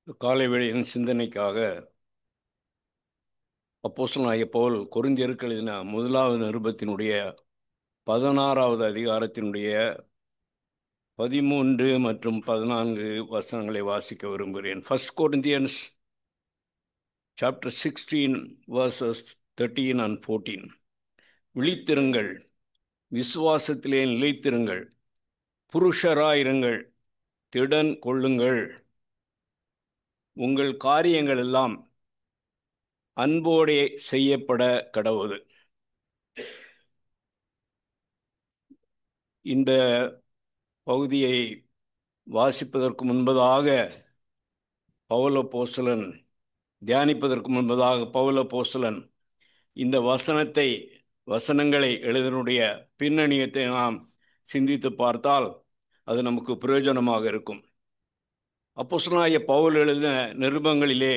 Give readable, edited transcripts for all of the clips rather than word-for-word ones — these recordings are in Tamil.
காலை வேளையின் சிந்தனைக்காக அப்போஸ்தலனாகிய பவுல் கொரிந்தியருக்கு எழுதின முதலாவது நிருபத்தினுடைய 16வது அதிகாரத்தினுடைய 13 மற்றும் 14 வசனங்களை வாசிக்க விரும்புகிறேன். 1 Corinthians chapter 16 verses 13 and 14. விழித்திருங்கள், விசுவாசத்திலே நிலைத்திருங்கள், புருஷராயிருங்கள், திடன் கொள்ளுங்கள், உங்கள் காரியங்கள் எல்லாம் அன்போடே செய்யப்பட கடவுது. இந்த பகுதியை வாசிப்பதற்கு முன்பதாக பவுல் அப்போஸ்தலன் தியானிப்பதற்கு முன்பதாக பவுல் அப்போஸ்தலன் இந்த வசனங்களை எழுதினுடைய பின்னணியத்தை நாம் சிந்தித்து பார்த்தால் அது நமக்கு பிரயோஜனமாக இருக்கும். அப்போஸ்தலனாகிய பவுல் எழுதின நிருபங்களிலே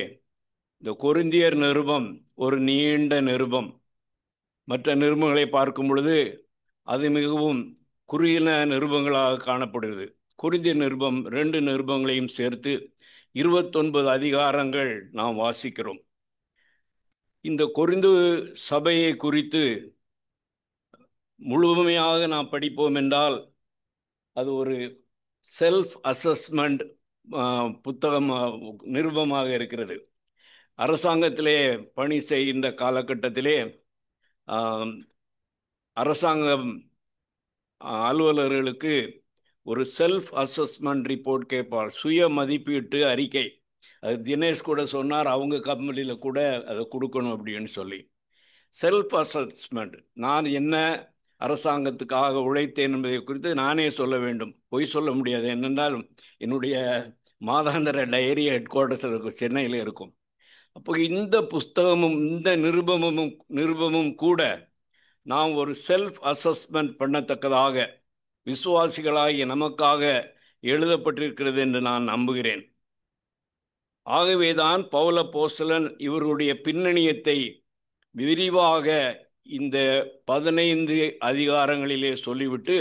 இந்த கொரிந்தியர் நிருபம் ஒரு நீண்ட நிருபம். மற்ற நிருபங்களை பார்க்கும் பொழுது அது மிகவும் குறுகின நிருபங்களாக காணப்படுகிறது. கொரிந்தியர் நிருபம் 2 நிருபங்களையும் சேர்த்து 29 அதிகாரங்கள் நாம் வாசிக்கிறோம். இந்த கொரிந்து சபையை குறித்து முழுமையாக நாம் படிப்போம் என்றால் அது ஒரு செல்ஃப் அசஸ்மெண்ட் புத்தகம் நிருபமாக இருக்கிறது. அரசாங்கத்திலே பணி செய்கின்ற காலகட்டத்திலே அரசாங்கம் அலுவலர்களுக்கு ஒரு செல்ஃப் அசஸ்மெண்ட் ரிப்போர்ட் கேட்பார், சுய மதிப்பீட்டு அறிக்கை. அது தினேஷ் கூட சொன்னார், அவங்க கம்பெனியில் கூட அதை கொடுக்கணும் அப்படின்னு சொல்லி. செல்ஃப் அசஸ்மெண்ட், நான் என்ன அரசாங்கத்துக்காக உழைத்தேன் என்பதை குறித்து நானே சொல்ல வேண்டும், பொய் சொல்ல முடியாது. என்னென்றால் என்னுடைய மாதாந்திர டைரி ஹெட் குவார்ட்டர்ஸில் சென்னையில் இருக்கும். அப்போ இந்த புஸ்தகமும் இந்த நிருபமும் கூட நாம் ஒரு செல்ஃப் அசஸ்மெண்ட் பண்ணத்தக்கதாக விசுவாசிகளாகிய நமக்காக எழுதப்பட்டிருக்கிறது என்று நான் நம்புகிறேன். ஆகவேதான் பவுல் அப்போஸ்தலன் இவருடைய பின்னணியத்தை விரிவாக இந்த 15 அதிகாரங்களிலே சொல்லிவிட்டு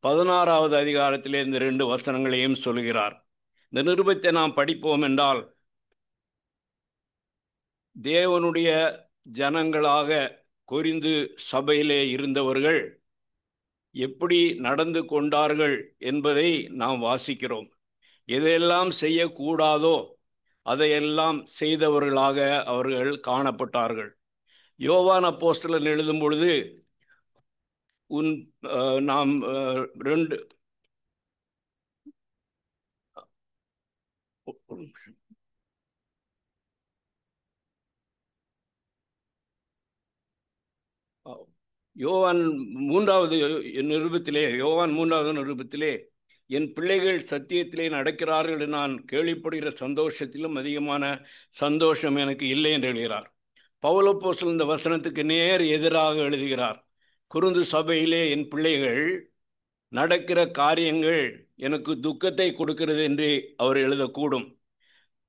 16வது அதிகாரத்திலே இந்த 2 வசனங்களையும் சொல்கிறார். இந்த நிருபத்தை நாம் படிப்போம் என்றால் தேவனுடைய ஜனங்களாக கொரிந்து சபையிலே இருந்தவர்கள் எப்படி நடந்து கொண்டார்கள் என்பதை நாம் வாசிக்கிறோம். எதையெல்லாம் செய்யக்கூடாதோ அதையெல்லாம் செய்தவர்களாக அவர்கள் காணப்பட்டார்கள். யோவான் அப்போஸ்தலன் எழுதும் பொழுது நாம் 2 யோவான் 3வது நிருபத்திலே என் பிள்ளைகள் சத்தியத்திலே நடக்கிறார்கள் என்று நான் கேள்விப்படுகிற சந்தோஷத்திலும் அதிகமான சந்தோஷம் எனக்கு இல்லை என்று எழுதுகிறார். பவுல் அப்போஸ்தலன் இந்த வசனத்துக்கு நேர் எதிராக எழுதுகிறார். கொரிந்து சபையிலே என் பிள்ளைகள் நடக்கிற காரியங்கள் எனக்கு துக்கத்தை கொடுக்கிறது என்று அவர் எழுதக்கூடும்.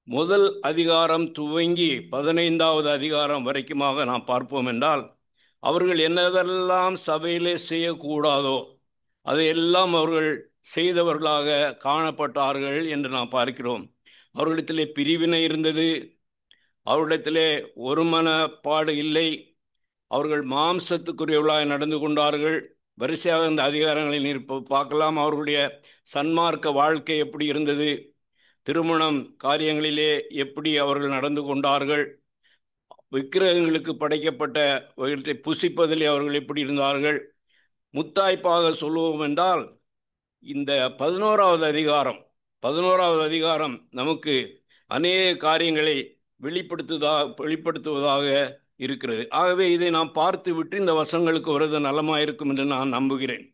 முதல் அதிகாரம் துவங்கி 15வது அதிகாரம் வரைக்குமாக நாம் பார்ப்போம் என்றால் அவர்கள் என்னதெல்லாம் சபையிலே செய்யக்கூடாதோ அதையெல்லாம் அவர்கள் செய்தவர்களாக காணப்பட்டார்கள் என்று நாம் பார்க்கிறோம். அவர்களிடத்திலே பிரிவினை இருந்தது, அவர்களிடத்திலே ஒருமனப்பாடு இல்லை, அவர்கள் மாம்சத்துக்குரியவர்களாக நடந்து கொண்டார்கள். வரிசையாக இந்த அதிகாரங்களை நீர் பார்க்கலாம். அவர்களுடைய சன்மார்க்க வாழ்க்கை எப்படி இருந்தது, திருமணம் காரியங்களிலே எப்படி அவர்கள் நடந்து கொண்டார்கள், விக்கிரகங்களுக்கு படைக்கப்பட்ட புசிப்பதிலே அவர்கள் எப்படி இருந்தார்கள். முத்தாய்ப்பாக சொல்லுவோம் என்றால் இந்த 11வது அதிகாரம் நமக்கு அநேக காரியங்களை வெளிப்படுத்துவதாக இருக்கிறது. ஆகவே இதை நாம் பார்த்து விட்டு இந்த வசனங்களுக்கு வருவது நலமாயிருக்கும் என்று நான் நம்புகிறேன்.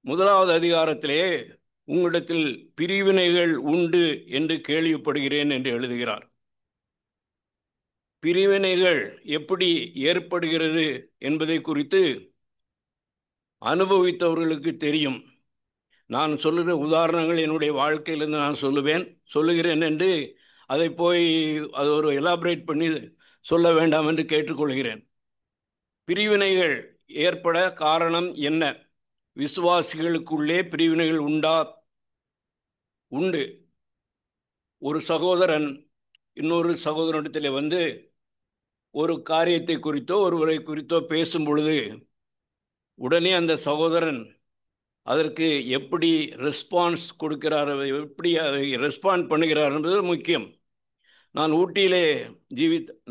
முதலாவது அதிகாரத்திலே உங்களிடத்தில் பிரிவினைகள் உண்டு என்று கேள்விப்படுகிறேன் என்று எழுதுகிறார். பிரிவினைகள் எப்படி ஏற்படுகிறது என்பதை குறித்து அனுபவித்தவர்களுக்கு தெரியும். நான் சொல்லுகிற உதாரணங்கள் என்னுடைய வாழ்க்கையிலிருந்து நான் சொல்லுகிறேன் என்று அதை அது ஒரு எலாபரேட் பண்ணி சொல்ல வேண்டாம் என்று கேட்டுக்கொள்கிறேன். பிரிவினைகள் ஏற்பட காரணம் என்ன? விசுவாசிகளுக்குள்ளே பிரிவினைகள் உண்டு. ஒரு சகோதரன் இன்னொரு சகோதரனிடத்தில் வந்து ஒரு காரியத்தை குறித்தோ ஒருவரை குறித்தோ பேசும் பொழுது உடனே அந்த சகோதரன் அதற்கு எப்படி ரெஸ்பான்ஸ் கொடுக்கிறார், எப்படி அதை ரெஸ்பாண்ட் பண்ணுகிறார் என்பது முக்கியம். நான் ஊட்டியிலே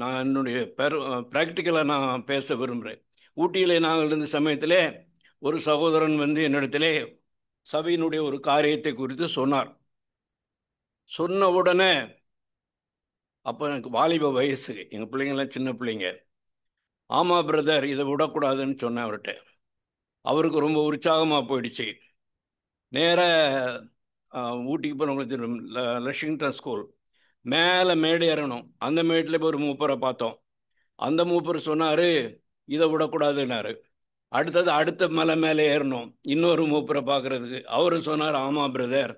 நான் என்னுடைய ப்ராக்டிக்கலாக நான் பேச விரும்புகிறேன். ஊட்டியிலே நாங்கள் இருந்த சமயத்திலே ஒரு சகோதரன் வந்து என்னிடத்திலே சபையினுடைய ஒரு காரியத்தை குறித்து சொன்னார். சொன்ன உடனே, அப்போ எனக்கு வாலிப வயசு, எங்கள் பிள்ளைங்கள்லாம் சின்ன பிள்ளைங்க. ஆமாம் பிரதர், இதை விடக்கூடாதுன்னு சொன்னேன் அவர்கிட்ட. அவருக்கு ரொம்ப உற்சாகமாக போயிடுச்சு. நேர ஊட்டிக்கு போகிறவங்களுக்கு லக்ஷ்மிங்டன் ஸ்கூல் மேலே மேடு ஏறணும். அந்த மேட்டில் போய் ஒரு மூப்பரை பார்த்தோம். அந்த மூப்பர் சொன்னார், இதை விடக்கூடாதுன்னாரு. அடுத்த மலை மேலே ஏறணும், இன்னொரு மூப்பரை பார்க்குறதுக்கு. அவரு சொன்னார், ஆமாம் பிரதர்,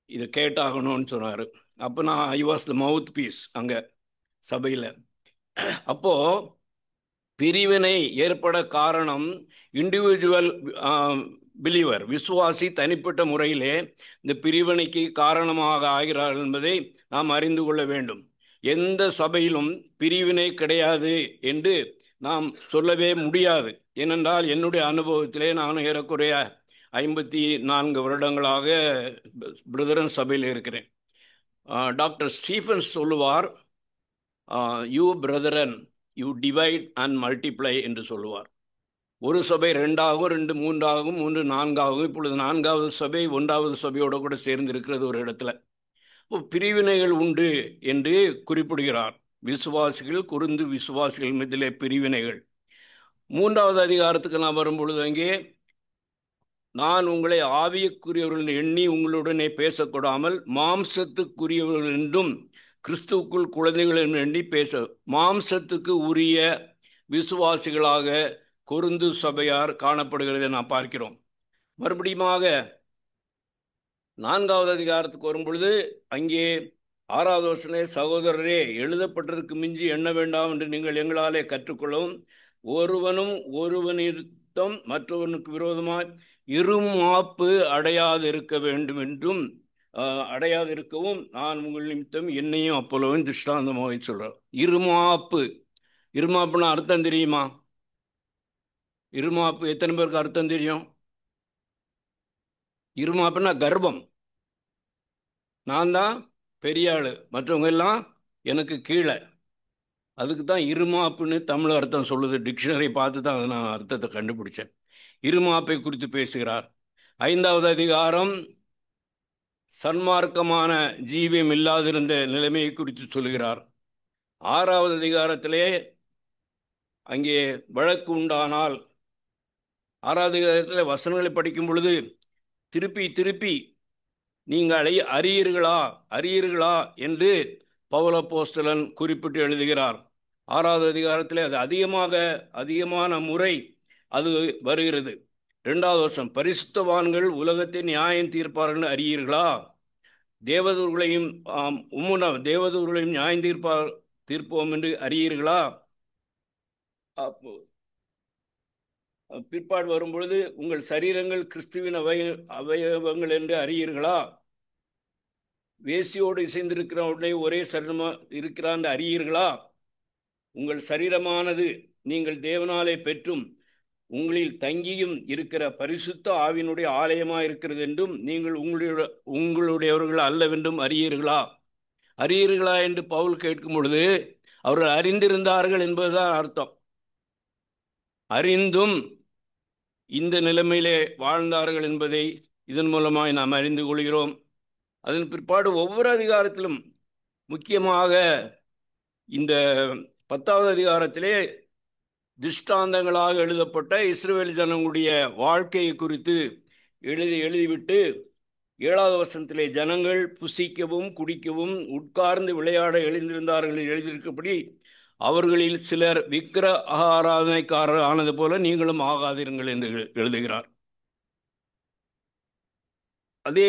இது கேட்டாகணும்னு சொன்னார். அப்போ நான் I was the mouth piece அங்கே சபையில். அப்போது பிரிவினை ஏற்பட காரணம் இண்டிவிஜுவல் பிலீவர், விசுவாசி தனிப்பட்ட முறையிலே இந்த பிரிவினைக்கு காரணமாக ஆகிறார்கள் என்பதை நாம் அறிந்து கொள்ள வேண்டும். எந்த சபையிலும் பிரிவினை கிடையாது என்று நாம் சொல்லவே முடியாது. ஏனென்றால் என்னுடைய அனுபவத்திலே நான் ஏறக்குறைய 54 வருடங்களாக பிரதரன் சபையில் இருக்கிறேன். டாக்டர் ஸ்டீஃபன்ஸ் சொல்லுவார், you brethren you divide and multiply என்று சொல்லுவார். ஒரு சபை 2 ஆகும், 2 3 ஆகும், 3 4 ஆகும். இப்பொழுது 4வது சபை 1வது சபையோடு கூட சேர்ந்து இருக்கிறது ஒரு இடத்துல. இப்போ பிரிவினைகள் உண்டு என்று குறிப்பிடுகிறார். விசுவாசிகள் குருந்து விசுவாசிகள் மீதிலே பிரிவினைகள். 3வது அதிகாரத்துக்கு நான் வரும்பொழுது அங்கே, நான் உங்களை ஆவியக்குரியவர்கள் எண்ணி உங்களுடனே பேசக்கூடாமல் மாம்சத்துக்குரியவர்கள் என்றும் கிறிஸ்துவுக்குள் குழந்தைகள் எண்ணி பேச. மாம்சத்துக்கு உரிய விசுவாசிகளாக கொருந்து சபையார் காணப்படுகிறதை நாம் பார்க்கிறோம். மறுபடியுமாக 4வது அதிகாரத்துக்கு வரும்பொழுது அங்கே 6வது வசனே, சகோதரரே, எழுதப்பட்டதுக்கு மிஞ்சி எண்ண வேண்டாம் என்று நீங்கள் எங்களாலே கற்றுக்கொள்ளவும், ஒருவனும் ஒருவனிடம் மற்றவனுக்கு விரோதமாய் இருமாப்பு அடையாதிருக்க வேண்டும் என்றும் அடையாதிருக்கவும் நான் உங்கள் நிமித்தம் என்னையும் அப்போலோவும் திருஷ்டாந்தமாக சொல்கிறேன். இருமாப்புன்னா அர்த்தம் தெரியுமா? இருமாப்பு எத்தனை பேருக்கு அர்த்தம் தெரியும்? இருமாப்புன்னா கர்ப்பம். நான் தான் பெரிய ஆள், மற்றவங்க எல்லாம் எனக்கு கீழே. அதுக்கு தான் இருமாப்புன்னு தமிழ் அர்த்தம் சொல்லுது. டிக்ஷனரி பார்த்து தான் அதை நான் அர்த்தத்தை கண்டுபிடிச்சேன். இருமாப்பை குறித்து பேசுகிறார். 5வது அதிகாரம் சன்மார்க்கமான ஜீவியம் இல்லாதிருந்த நிலைமையை குறித்து சொல்கிறார். 6வது அதிகாரத்திலே அங்கே வழக்கு உண்டானால் 6வது அதிகாரத்தில் வசனங்களை படிக்கும் பொழுது திருப்பி திருப்பி நீங்கள் அறியீர்களா என்று பவுலப்போஸ்தலன் குறிப்பிட்டு எழுதுகிறார். 6வது அதிகாரத்தில் அது அதிகமான முறை அது வருகிறது. 2வது வருஷம், பரிசுத்தவான்கள் உலகத்தை நியாயம் தீர்ப்பார்கள் அறியீர்களா? தேவதூர்களையும் நியாயம் தீர்ப்போம் என்று அறியீர்களா? பிற்பாடு வரும்பொழுது, உங்கள் சரீரங்கள் கிறிஸ்துவின் அவயவங்கள் என்று அறியீர்களா? வேசியோடு இசைந்திருக்கிறவருடைய ஒரே சரீரமா இருக்கிறான் அறியீர்களா? உங்கள் சரீரமானது நீங்கள் தேவனாலே பெற்றும் உங்களில் தங்கியும் இருக்கிற பரிசுத்த ஆவியினுடைய ஆலயமாக இருக்கிறது என்றும் நீங்கள் உங்களுடையவர்கள் அல்லவென்றும் அறியீர்களா என்று பவுல் கேட்கும் பொழுது அவர்கள் அறிந்திருந்தார்கள் என்பதுதான் அர்த்தம். அறிந்தும் இந்த நிலைமையிலே வாழ்ந்தார்கள் என்பதை இதன் மூலமாக நாம் அறிந்து கொள்கிறோம். அதன் பிற்பாடு ஒவ்வொரு அதிகாரத்திலும், முக்கியமாக இந்த 10வது அதிகாரத்திலே திருஷ்டாந்தங்களாக எழுதப்பட்ட இஸ்ரவேல் ஜனங்களுடைய வாழ்க்கையை குறித்து எழுதிவிட்டு 7வது வசனத்திலே, ஜனங்கள் புசிக்கவும் குடிக்கவும் உட்கார்ந்து விளையாட எழுந்திருந்தார்கள் எழுதியிருக்கப்படி அவர்களில் சிலர் விக்கிர ஆராதனைக்காரர் ஆனது போல நீங்களும் ஆகாதீர்கள் என்று எழுதுகிறார். அதே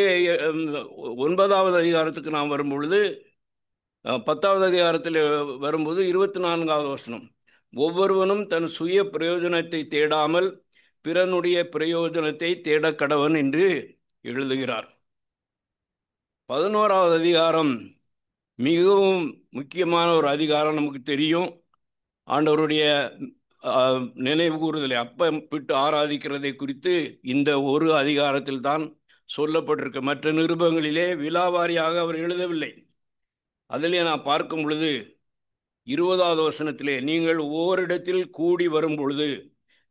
9வது அதிகாரத்துக்கு நாம் வரும்பொழுது, 10வது அதிகாரத்தில் வரும்போது 24வது வசனம், ஒவ்வொருவனும் தன் சுய பிரயோஜனத்தை தேடாமல் பிறனுடைய பிரயோஜனத்தை தேட கடவன் என்று எழுதுகிறார். 11வது அதிகாரம் மிகவும் முக்கியமான ஒரு அதிகாரம். நமக்கு தெரியும், ஆண்டவருடைய நினைவு கூறுதலை, அப்பம் பிட்டு ஆராதிக்கிறதை குறித்து இந்த ஒரு அதிகாரத்தில் தான் சொல்லப்பட்டிருக்க. மற்ற நிருபங்களிலே விலாவாரியாக அவர் எழுதவில்லை. அதிலே நான் பார்க்கும் பொழுது 20வது வசனத்திலே, நீங்கள் ஓரிடத்தில் கூடி வரும் பொழுது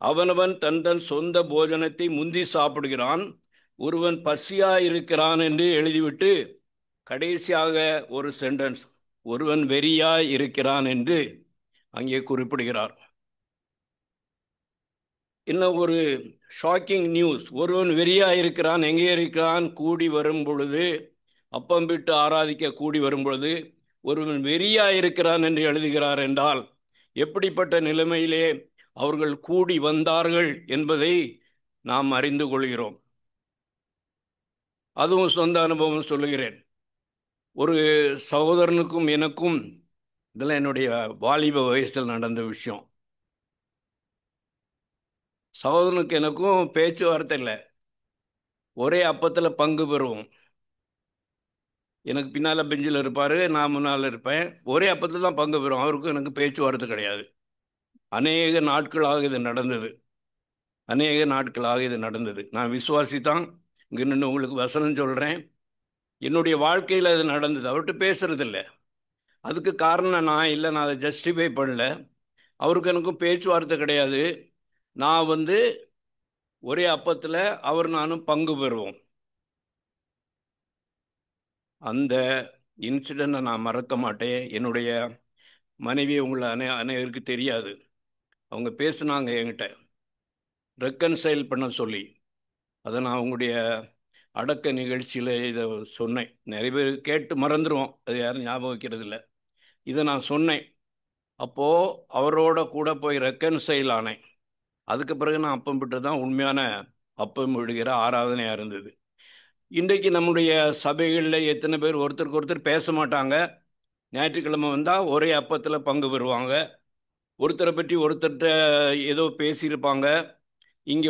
அவனவன் தன் தன் சொந்த போஜனத்தை முந்தி சாப்பிடுகிறான், ஒருவன் பசியாயிருக்கிறான் என்று எழுதிவிட்டு கடைசியாக ஒரு சென்டென்ஸ், ஒருவன் வெறியாய் இருக்கிறான் என்று அங்கே குறிப்பிடுகிறார். இன்னும் ஒரு ஷாக்கிங் நியூஸ், ஒருவன் வெறியாய் இருக்கிறான், எங்கே இருக்கிறான்? கூடி வரும் பொழுது, அப்பம் விட்டு ஆராதிக்க கூடி வரும் பொழுது ஒருவன் வெறியாய் இருக்கிறான் என்று எழுதுகிறார் என்றால் எப்படிப்பட்ட நிலைமையிலே அவர்கள் கூடி வந்தார்கள் என்பதை நாம் அறிந்து கொள்கிறோம். அதுவும் சொந்த அனுபவம் சொல்லுகிறேன். ஒரு சகோதரனுக்கும் எனக்கும், இதெல்லாம் என்னுடைய வாலிப வயசில் நடந்த விஷயம். சகோதரனுக்கு எனக்கும் பேச்சுவார்த்தை இல்லை. ஒரே அப்பத்தில் பங்கு பெறுவோம். எனக்கு பின்னால் பெஞ்சில் இருப்பார், நான் முன்னால் இருப்பேன். ஒரே அப்பத்தில் தான் பங்கு பெறும். அவருக்கும் எனக்கு பேச்சுவார்த்தை கிடையாது. அநேக நாட்களாக இது நடந்தது. நான் விசுவாசி தான். இங்கே நின்று உங்களுக்கு வசனம் சொல்கிறேன். என்னுடைய வாழ்க்கையில் அது நடந்தது. அவர்கிட்ட பேசுறதில்லை. அதுக்கு காரணம் நான் இல்லை, நான் அதை ஜஸ்டிஃபை பண்ணல. அவருக்கு எனக்கும் பேச்சுவார்த்தை கிடையாது. நான் ஒரே அப்பத்தில் அவர் நானும் பங்கு பெறுவோம். அந்த இன்சிடெண்ட்டை நான் மறக்க மாட்டேன். என்னுடைய மனைவி உங்களை அனைவருக்கு தெரியாது. அவங்க பேசுனாங்க என்கிட்ட, ரெக்கன்சைல் பண்ண சொல்லி. அதை நான் உங்களுடைய அடக்க நிகழ்ச்சியில் இதை சொன்னேன். நிறைய பேர் கேட்டு மறந்துடுவோம், அது யாரும் ஞாபகம் வைக்கிறது இல்லை. இதை நான் சொன்னேன். அப்போது அவரோட கூட போய் ரெக்கன்சைல் ஆனேன். அதுக்கு பிறகு நான் அப்பம் விட்டு தான் உண்மையான அப்பம் விடுகிற ஆராதனையாக இருந்தது. இன்றைக்கு நம்முடைய சபைகளில் எத்தனை பேர் ஒருத்தருக்கு ஒருத்தர் பேச மாட்டாங்க. ஞாயிற்றுக்கிழமை வந்தால் ஒரே அப்பத்தில் பங்கு பெறுவாங்க. ஒருத்தரை பற்றி ஒருத்தர்கிட்ட ஏதோ பேசியிருப்பாங்க. இங்கே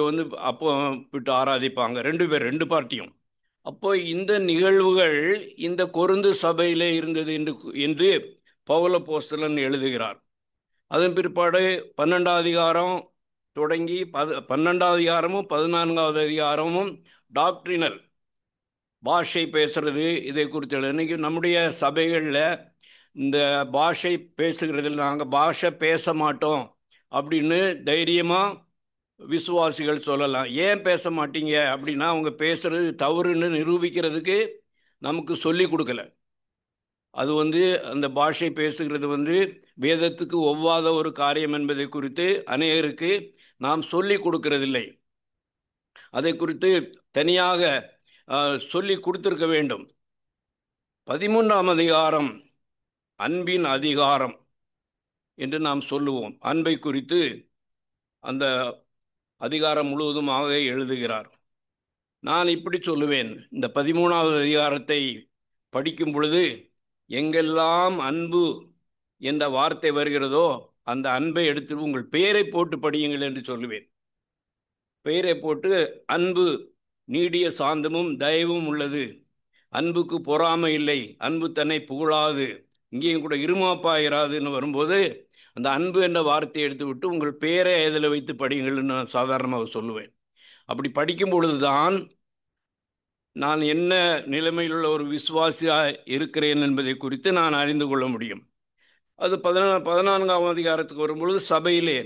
அப்போ விட்டு ஆராதிப்பாங்க. ரெண்டு பார்ட்டியும். அப்போ இந்த நிகழ்வுகள் இந்த கொரிந்து சபையிலே இருந்தது என்று பவுல அப்போஸ்தலன் எழுதுகிறார். அதன் பிற்பாடு 12வது அதிகாரம் தொடங்கி 12வது அதிகாரமும் 14வது அதிகாரமும் டாக்ட்ரினல், பாஷை பேசுறது, இதை குறித்து. இன்னைக்கு நம்முடைய சபைகளில் இந்த பாஷை பேசுகிறதில் நாங்கள் பாஷை பேச மாட்டோம் அப்படின்னு தைரியமாக விசுவாசிகள் சொல்லலாம். ஏன் பேச மாட்டீங்க அப்படின்னா, அவங்க பேசுறது தவறுன்னு நிரூபிக்கிறதுக்கு நமக்கு சொல்லி கொடுக்கல. அது அந்த பாஷை பேசுகிறது வேதத்துக்கு ஒவ்வாத ஒரு காரியம் என்பதை குறித்து அநேகருக்கு நாம் சொல்லி கொடுக்கறதில்லை. அதை குறித்து தனியாக சொல்லி கொடுத்திருக்க வேண்டும். 13ஆம் அதிகாரம் அன்பின் அதிகாரம் என்று நாம் சொல்லுவோம். அன்பை குறித்து அந்த அதிகாரம் முழுவதுமாக எழுதுகிறார். நான் இப்படி சொல்லுவேன், இந்த 13வது அதிகாரத்தை படிக்கும் பொழுது எங்கெல்லாம் அன்பு என்ற வார்த்தை வருகிறதோ அந்த அன்பை எடுத்து உங்கள் பெயரை போட்டு படியுங்கள் என்று சொல்லுவேன். பெயரை போட்டு, அன்பு நீடிய சாந்தமும் தயவும் உள்ளது, அன்புக்கு பொறாமை இல்லை, அன்பு தன்னை புகழாது, இங்கேயும் கூட இருமாப்பாயிராதுன்னு வரும்போது அந்த அன்பு என்ற வார்த்தையை எடுத்து விட்டு உங்கள் பெயரை இதில் வைத்து படியுங்கள்னு நான் சாதாரணமாக சொல்லுவேன். அப்படி படிக்கும் பொழுதுதான் நான் என்ன நிலைமையில் உள்ள ஒரு விசுவாசியாக இருக்கிறேன் என்பதை குறித்து நான் அறிந்து கொள்ள முடியும். அது 14ஆம் அதிகாரத்துக்கு வரும்பொழுது, சபையிலே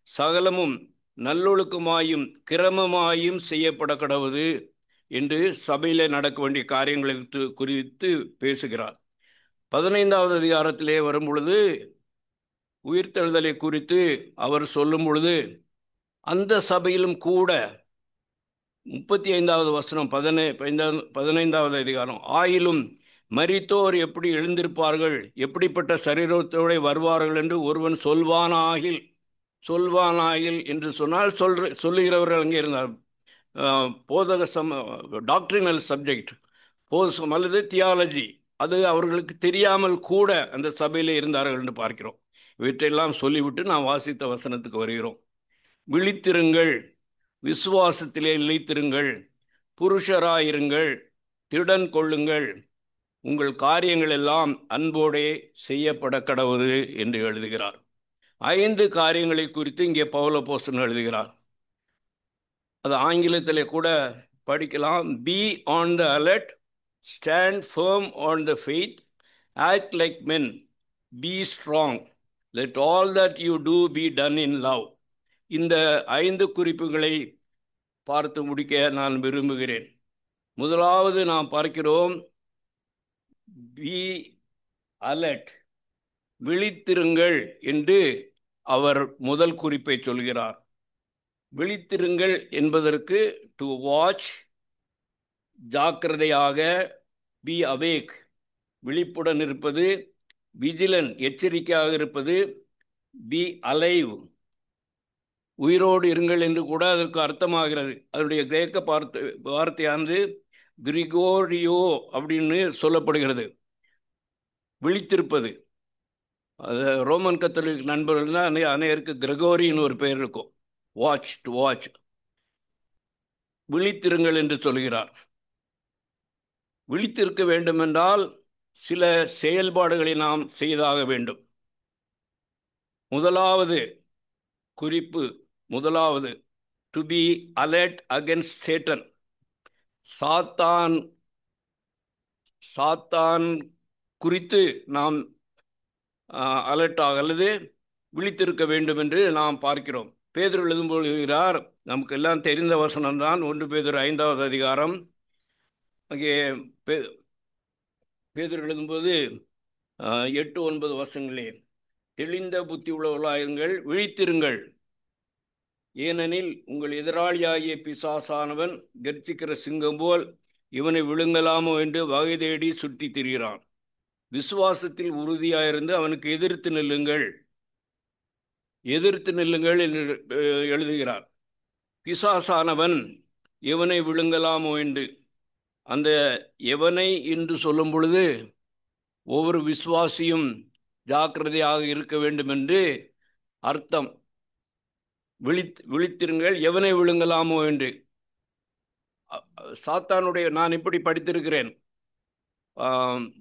சகலமும் நல்லொழுக்கமாயும் கிரமமாயும் செய்யப்பட கடவுது என்று சபையிலே நடக்க வேண்டிய காரியங்களை குறித்து பேசுகிறார். 15வது அதிகாரத்திலே வரும் பொழுது உயிர்த்தெழுதலை குறித்து அவர் சொல்லும் பொழுது, அந்த சபையிலும் கூட 35வது வசனம், 15வது அதிகாரம், ஆயிலும் மரித்தோர் எப்படி எழுந்திருப்பார்கள், எப்படிப்பட்ட சரீரத்தோடு வருவார்கள் என்று ஒருவன் சொல்வானாகில் என்று சொன்னால் சொல்லுகிறவர்கள் அங்கே இருந்தார். போதக டாக்ட்ரினல் சப்ஜெக்ட் போதகம் அல்லது தியாலஜி, அது அவர்களுக்கு தெரியாமல் கூட அந்த சபையில் இருந்தார்கள் என்று பார்க்கிறோம். இவற்றையெல்லாம் சொல்லிவிட்டு நாம் வாசித்த வசனத்துக்கு வருகிறோம். விழித்திருங்கள், விசுவாசத்திலே நிலைத்திருங்கள், புருஷராயிருங்கள், திடன் கொள்ளுங்கள், உங்கள் காரியங்கள் எல்லாம் அன்போடே செய்யப்பட கடவுது என்று எழுதுகிறார். 5 காரியங்களை குறித்து இங்கே பவுல் அப்போஸ்தலன் எழுதுகிறார். அது ஆங்கிலத்திலே கூட படிக்கலாம். Be on the alert, stand firm on the faith, act like men, be strong, let all that you do be done in love. இந்த 5 குறிப்புகளை பார்த்து முடிக்க நான் விரும்புகிறேன். முதலாவது நாம் பார்க்கிறோம், பி அலர்ட், விழித்திருங்கள் என்று அவர் முதல் குறிப்பை சொல்கிறார். விழித்திருங்கள் என்பதற்கு டு வாட்ச், ஜாக்கிரதையாக, பி அவேக், விழிப்புடன் இருப்பது, விஜிலன், எச்சரிக்கையாக இருப்பது, பி அலைவ், உயிரோடு இருங்கள் என்று கூட அதற்கு அர்த்தமாகிறது. அதனுடைய கிரேக்க வார்த்தையானது கிரிகோரியோ அப்படின்னு சொல்லப்படுகிறது, விழித்திருப்பது. அது ரோமன் கத்தோலிக் நண்பர்கள் தான் அநேகருக்கு கிரகோரின்னு ஒரு பெயர் இருக்கும். வாட்ச், டு வாட்ச், விழித்திருங்கள் என்று சொல்கிறார். விழித்திருக்க வேண்டுமென்றால் சில செயல்பாடுகளை நாம் செய்தாக வேண்டும். முதலாவது குறிப்பு, முதலாவது to be alert against Satan. சாத்தான் குறித்து நாம் அலர்ட்டாக அல்லது விழித்திருக்க வேண்டும் என்று நாம் பார்க்கிறோம். பேதுரு எழுதும்போது எழுதுகிறார், நமக்கு எல்லாம் தெரிந்த வசனம்தான், 1 பேதுரு 5வது அதிகாரம். அங்கே பேதுரு எழுதும்போது 8-9 வசனங்களே, தெளிந்த புத்தி உள்ளவர்களாயிருங்கள், விழித்திருங்கள், ஏனெனில் உங்கள் எதிராளியாகிய பிசாசானவன் கர்ச்சிக்கிற சிங்கம் போல் இவனை விழுங்கலாமோ என்று வகை தேடி சுற்றி திரிகிறான். விசுவாசத்தில் உறுதியாயிருந்து அவனுக்கு எதிர்த்து நில்லுங்கள் என்று எழுதுகிறார். பிசாசானவன் எவனை விழுங்கலாமோ என்று, அந்த எவனை என்று சொல்லும் பொழுது ஒவ்வொரு விசுவாசியும் ஜாக்கிரதையாக இருக்க வேண்டும் என்று அர்த்தம். விழித்திருங்கள், எவனை விழுங்கலாமோ என்று. சாத்தானுடைய, நான் இப்படி படித்திருக்கிறேன்,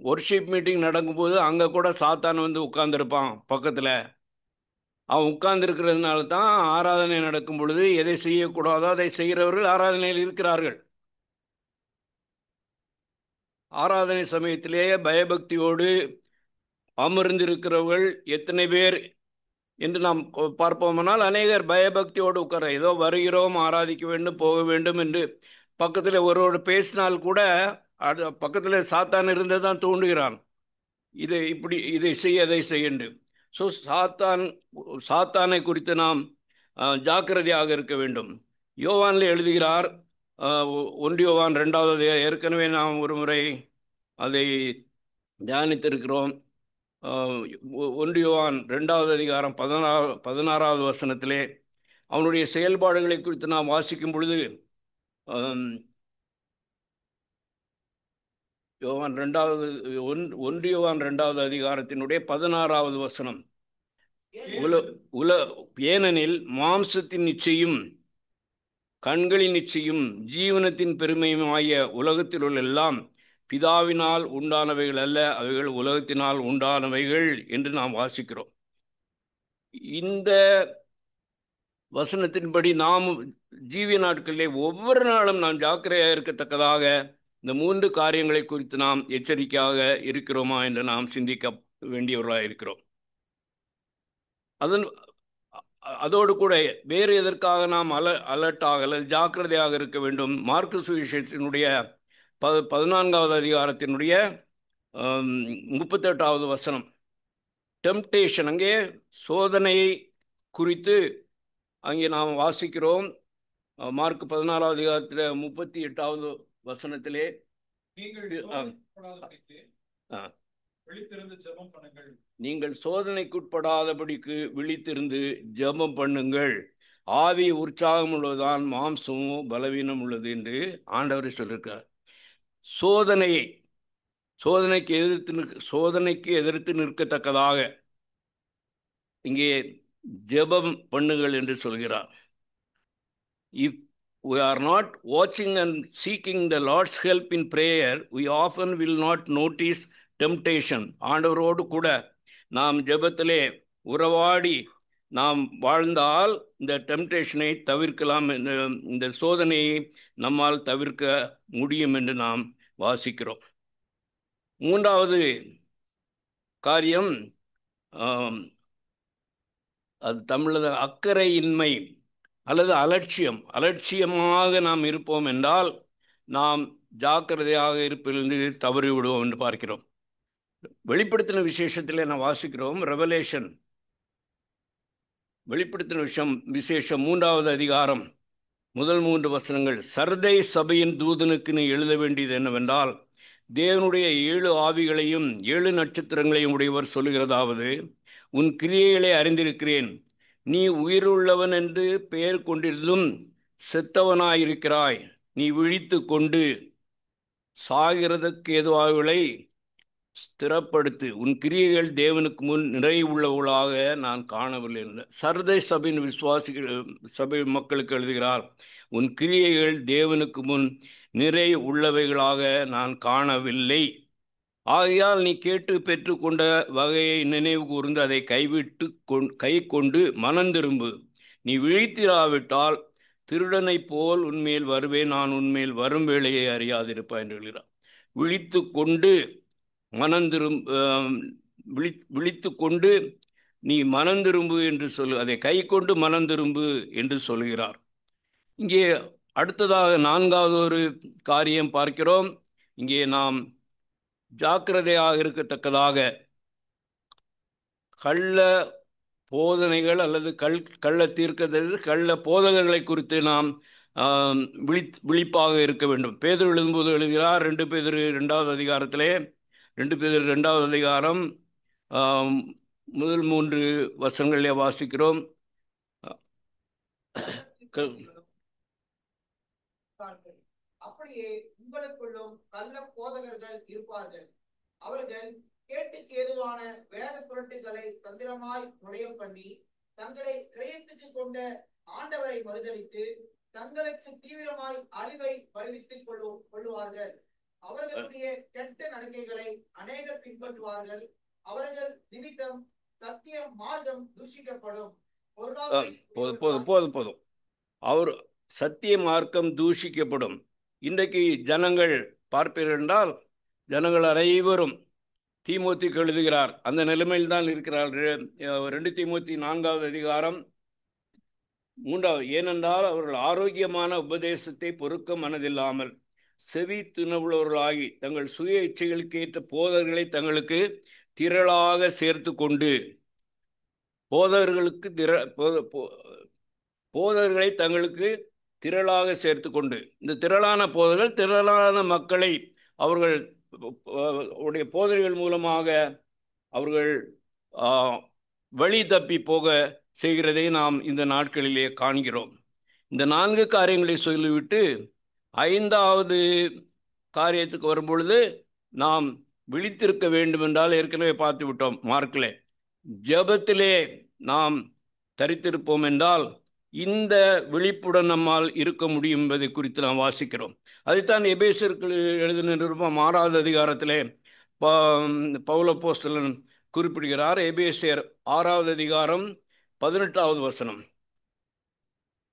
ஒர்ஷிப் மீட்டிங் நடக்கும்போது அங்கே கூட சாத்தான் வந்து உட்கார்ந்துருப்பான் பக்கத்தில். அவன் உட்கார்ந்துருக்கிறதுனால தான் ஆராதனை நடக்கும் பொழுது எதை செய்யக்கூடாதோ அதை செய்கிறவர்கள் ஆராதனையில் இருக்கிறார்கள். ஆராதனை சமயத்திலே பயபக்தியோடு அமர்ந்திருக்கிறவர்கள் எத்தனை பேர் என்று நாம் பார்ப்போம்னால், அநேகர் பயபக்தியோடு உட்கார, ஏதோ வருகிறோம், ஆராதிக்க வேண்டும், போக வேண்டும் என்று பக்கத்தில் ஒருவர் பேசினால் கூட அது பக்கத்தில் சாத்தான் இருந்து தான் தூண்டுகிறான், இதை செய்ய, அதை செய்யண்டு. ஸோ சாத்தானை குறித்து நாம் ஜாக்கிரதையாக இருக்க வேண்டும். யோவானில் எழுதுகிறார், 1 யோவான் 2வது, ஏற்கனவே நாம் ஒரு முறை அதை தியானித்திருக்கிறோம். 1 யோவான் 2வது அதிகாரம் 16வது வசனத்திலே அவனுடைய செயல்பாடுகளை குறித்து நாம் வாசிக்கும் பொழுது, யோவான் 2வது அதிகாரத்தினுடைய 16வது வசனம், ஏனெனில் மாம்சத்தின் நிச்சயம், கண்களின் நிச்சயம், ஜீவனத்தின் பெருமையுமாகிய உலகத்தில் உள்ள எல்லாம் பிதாவினால் உண்டானவைகள் அல்ல, அவைகள் உலகத்தினால் உண்டானவைகள் என்று நாம் வாசிக்கிறோம். இந்த வசனத்தின்படி நாம் ஜீவிய நாட்களிலே ஒவ்வொரு நாளும் நாம் ஜாக்கிரதையாக இருக்கத்தக்கதாக இந்த 3 காரியங்களை குறித்து நாம் எச்சரிக்கையாக இருக்கிறோமா என்று நாம் சிந்திக்க வேண்டியவர்களாக இருக்கிறோம். அதோடு கூட வேறு எதற்காக நாம் அலர்ட்டாக அல்லது ஜாக்கிரதையாக இருக்க வேண்டும்? மார்க்கு சுவிசேஷத்தினுடைய 14வது அதிகாரத்தினுடைய 38வது வசனம், டெம்ப்டேஷன், அங்கே சோதனையை குறித்து அங்கே நாம் வாசிக்கிறோம். மார்க் 14வது அதிகாரத்தில் 38வது வசனத்திலே, நீங்கள் சோதனைக்குட்படாதபடிக்கு விழித்திருந்து ஜெபம் பண்ணுங்கள், ஆவி உற்சாகம் உள்ளதுதான், மாம்சமோ பலவீனம் உள்ளது என்று ஆண்டவரை சொல்லியிருக்கிறார். சோதனைக்கு எதிர்த்து நிற்கத்தக்கதாக இங்கே ஜெபம் பண்ணுங்கள் என்று சொல்கிறார். we are not watching and seeking the Lord's help in prayer, we often will not notice temptation. ஆண்டவரோடு கூட நாம் ஜெபத்திலே உறவாடி நாம் வாழ்ந்தால் இந்த டெம்டேஷனை தவிர்க்கலாம், இந்த சோதனையை நம்மால் தவிர்க்க முடியும் என்று நாம் வாசிக்கிறோம். மூன்றாவது காரியம், அது தமிழில் அக்கறையின்மை அல்லது அலட்சியமாக நாம் இருப்போம் என்றால் நாம் ஜாக்கிரதையாக இருப்பிலிருந்து தவறி விடுவோம் என்று பார்க்கிறோம். வெளிப்படுத்தின விசேஷத்தில் நான் வாசிக்கிறோம். வெளிப்படுத்தின விசேஷம் 3வது அதிகாரம் முதல் 3 வசனங்கள். சர்தை சபையின் தூதனுக்கு நீ எழுத வேண்டியது என்னவென்றால், தேவனுடைய 7 ஆவிகளையும் 7 நட்சத்திரங்களையும் உடையவர் சொல்லுகிறதாவது, உன் கிரியைகளை அறிந்திருக்கிறேன். நீ உயிருள்ளவன் என்று பெயர் கொண்டிருந்தும் செத்தவனாயிருக்கிறாய். நீ விழித்து கொண்டு சாகிறதற்கு ஏதுவாகலை ஸ்திரப்படுத்து. உன் கிரியைகள் தேவனுக்கு முன் நிறைவுள்ளவர்களாக நான் காணவில்லை. சர்தை சபையின் விசுவாசிகள் சபை மக்களுக்கு எழுதுகிறார், உன் கிரியைகள் தேவனுக்கு முன் நிறை உள்ளவைகளாக நான் காணவில்லை. ஆகையால் நீ கேட்டு பெற்றுக்கொண்ட வகையை நினைவு கூர்ந்து அதை கை கொண்டு மனந்திரும்பு. நீ விழித்திராவிட்டால் திருடனை போல் உன்மேல் வருவேன், நான் உன்மேல் வரும் வேளையை அறியாதிருப்பாய் என்று எழுகிறார். விழித்து கொண்டு நீ மனந்திரும்பு என்று சொல்லு, அதை கை கொண்டு மனந்திரும்பு என்று சொல்கிறார். இங்கே அடுத்ததாக 4வது ஒரு காரியம் பார்க்கிறோம். இங்கே நாம் ஜாக்கிரதையாக இருக்கத்தக்கதாக கள்ள போதனைகள் அல்லது கள்ள தீர்க்கதரிசி கள்ள போதகர்களை குறித்து நாம் விழிப்பாக இருக்க வேண்டும். பேதுரு எழுதும்போது எழுதுகிறார், 2 பேதுரு 2வது அதிகாரத்திலே 2 பேதுரு 2வது அதிகாரம் முதல் 3 வசனங்களிலே வாசிக்கிறோம். அப்படியே உங்களுக்குள்ளும் கள்ள போதகர்கள் இருப்பார்கள். அவர்கள் கேட்டுக்கு ஏதுவான வேத புரட்டுகளை தந்திரமாய் நுழைய பண்ணி தங்களை கிரயத்துக்கு கொண்ட ஆண்டவரை மறுதலித்து தங்களுக்கு தீவிரமாய் அழிவை வருவித்துக் கொள்ளுவார்கள். அவர்களுடைய கெட்ட நடக்கைகளை அநேகர் பின்பற்றுவார்கள். அவர்கள் நிமித்தம் சத்திய மார்க்கம் தூஷிக்கப்படும். போதும் அவர் சத்திய மார்க்கம் தூஷிக்கப்படும். இன்றைக்கு ஜனங்கள் பார்ப்பீர்கள் என்றால், ஜனங்கள் அனைவரும் தீமோத்திக்கு எழுதுகிறார், அந்த நிலைமையில் தான் இருக்கிறார். 2 தீமோத்தி 4வது அதிகாரம் 3வது. ஏனென்றால் அவர்கள் ஆரோக்கியமான உபதேசத்தை பொறுக்க மனதில்லாமல் செவி துணவுள்ளவர்களாகி தங்கள் சுய இச்சைகளுக்கு ஏற்ற போதகர்களை தங்களுக்கு திரளாக சேர்த்து கொண்டு போதகர்களை தங்களுக்கு திரளாக சேர்த்து கொண்டு, இந்த திரளான போதகர்கள் திரளான மக்களை அவர்கள் உடைய போதனைகள் மூலமாக அவர்கள் வழி தப்பி போக செய்கிறதை நாம் இந்த நாட்களிலே காண்கிறோம். இந்த 4 காரியங்களை சொல்லிவிட்டு 5வது காரியத்துக்கு வரும்பொழுது, நாம் விழித்திருக்க வேண்டும் என்றால் ஏற்கனவே பார்த்து விட்டோம் மார்க்கில். ஜெபத்திலே நாம் தரித்திருப்போம் என்றால் இந்த விழிப்புடன் நம்மால் இருக்க முடியும் என்பதை குறித்து நாம் வாசிக்கிறோம். அதைத்தான் எபேசியருக்கு எழுதின நிருபம் 6வது அதிகாரத்திலே பவுல் அப்போஸ்தலன் குறிப்பிடுகிறார். எபேசியர் 6வது அதிகாரம் 18வது வசனம்.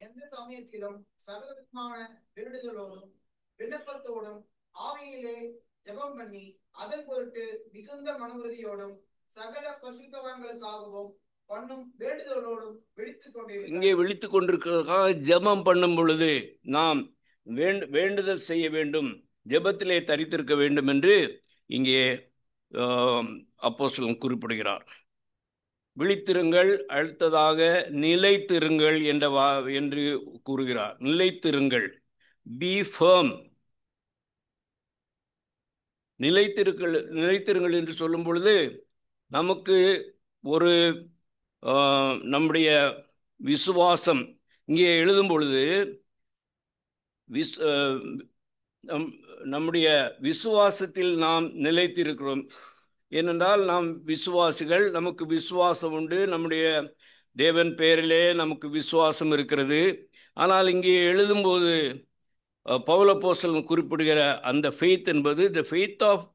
எந்த சமயத்திலும் சகலவிதமான வேண்டுதலோடும் விண்ணப்பத்தோடும் ஆவியிலே ஜெபம் பண்ணி அதன் பொருட்டு மிகுந்த மனவுறுதியோடும் சகல பரிசுத்தவான்களுக்காகவும் பண்ணும் வேண்டுதலோடும் இங்கே விழித்துக் கொண்டிருக்கிறதுக்காக ஜெபம் பண்ணும் பொழுது நாம் வேண்டுதல் செய்ய வேண்டும், ஜெபத்திலே தரித்திருக்க வேண்டும் என்று இங்கே அப்போஸ்தலன் குறிப்பிடுகிறார். விழித்திருங்கள், அடுத்ததாக நிலைத்திருங்கள் என்று கூறுகிறார். நிலைத்திருங்கள், பி ஃபர்ம். நிலைத்திருங்கள் என்று சொல்லும் பொழுது நமக்கு ஒரு நம்முடைய விசுவாசம் இங்கே எழுதும் பொழுது நம்முடைய விசுவாசத்தில் நாம் நிலைத்திருக்கிறோம். ஏனென்றால் நாம் விசுவாசிகள், நமக்கு விசுவாசம் உண்டு, நம்முடைய தேவன் பேரிலே நமக்கு விசுவாசம் இருக்கிறது. ஆனால் இங்கே எழுதும்போது பவுல் அப்போஸ்தலன் குறிப்பிடுகிற அந்த ஃபெய்த் என்பது the faith of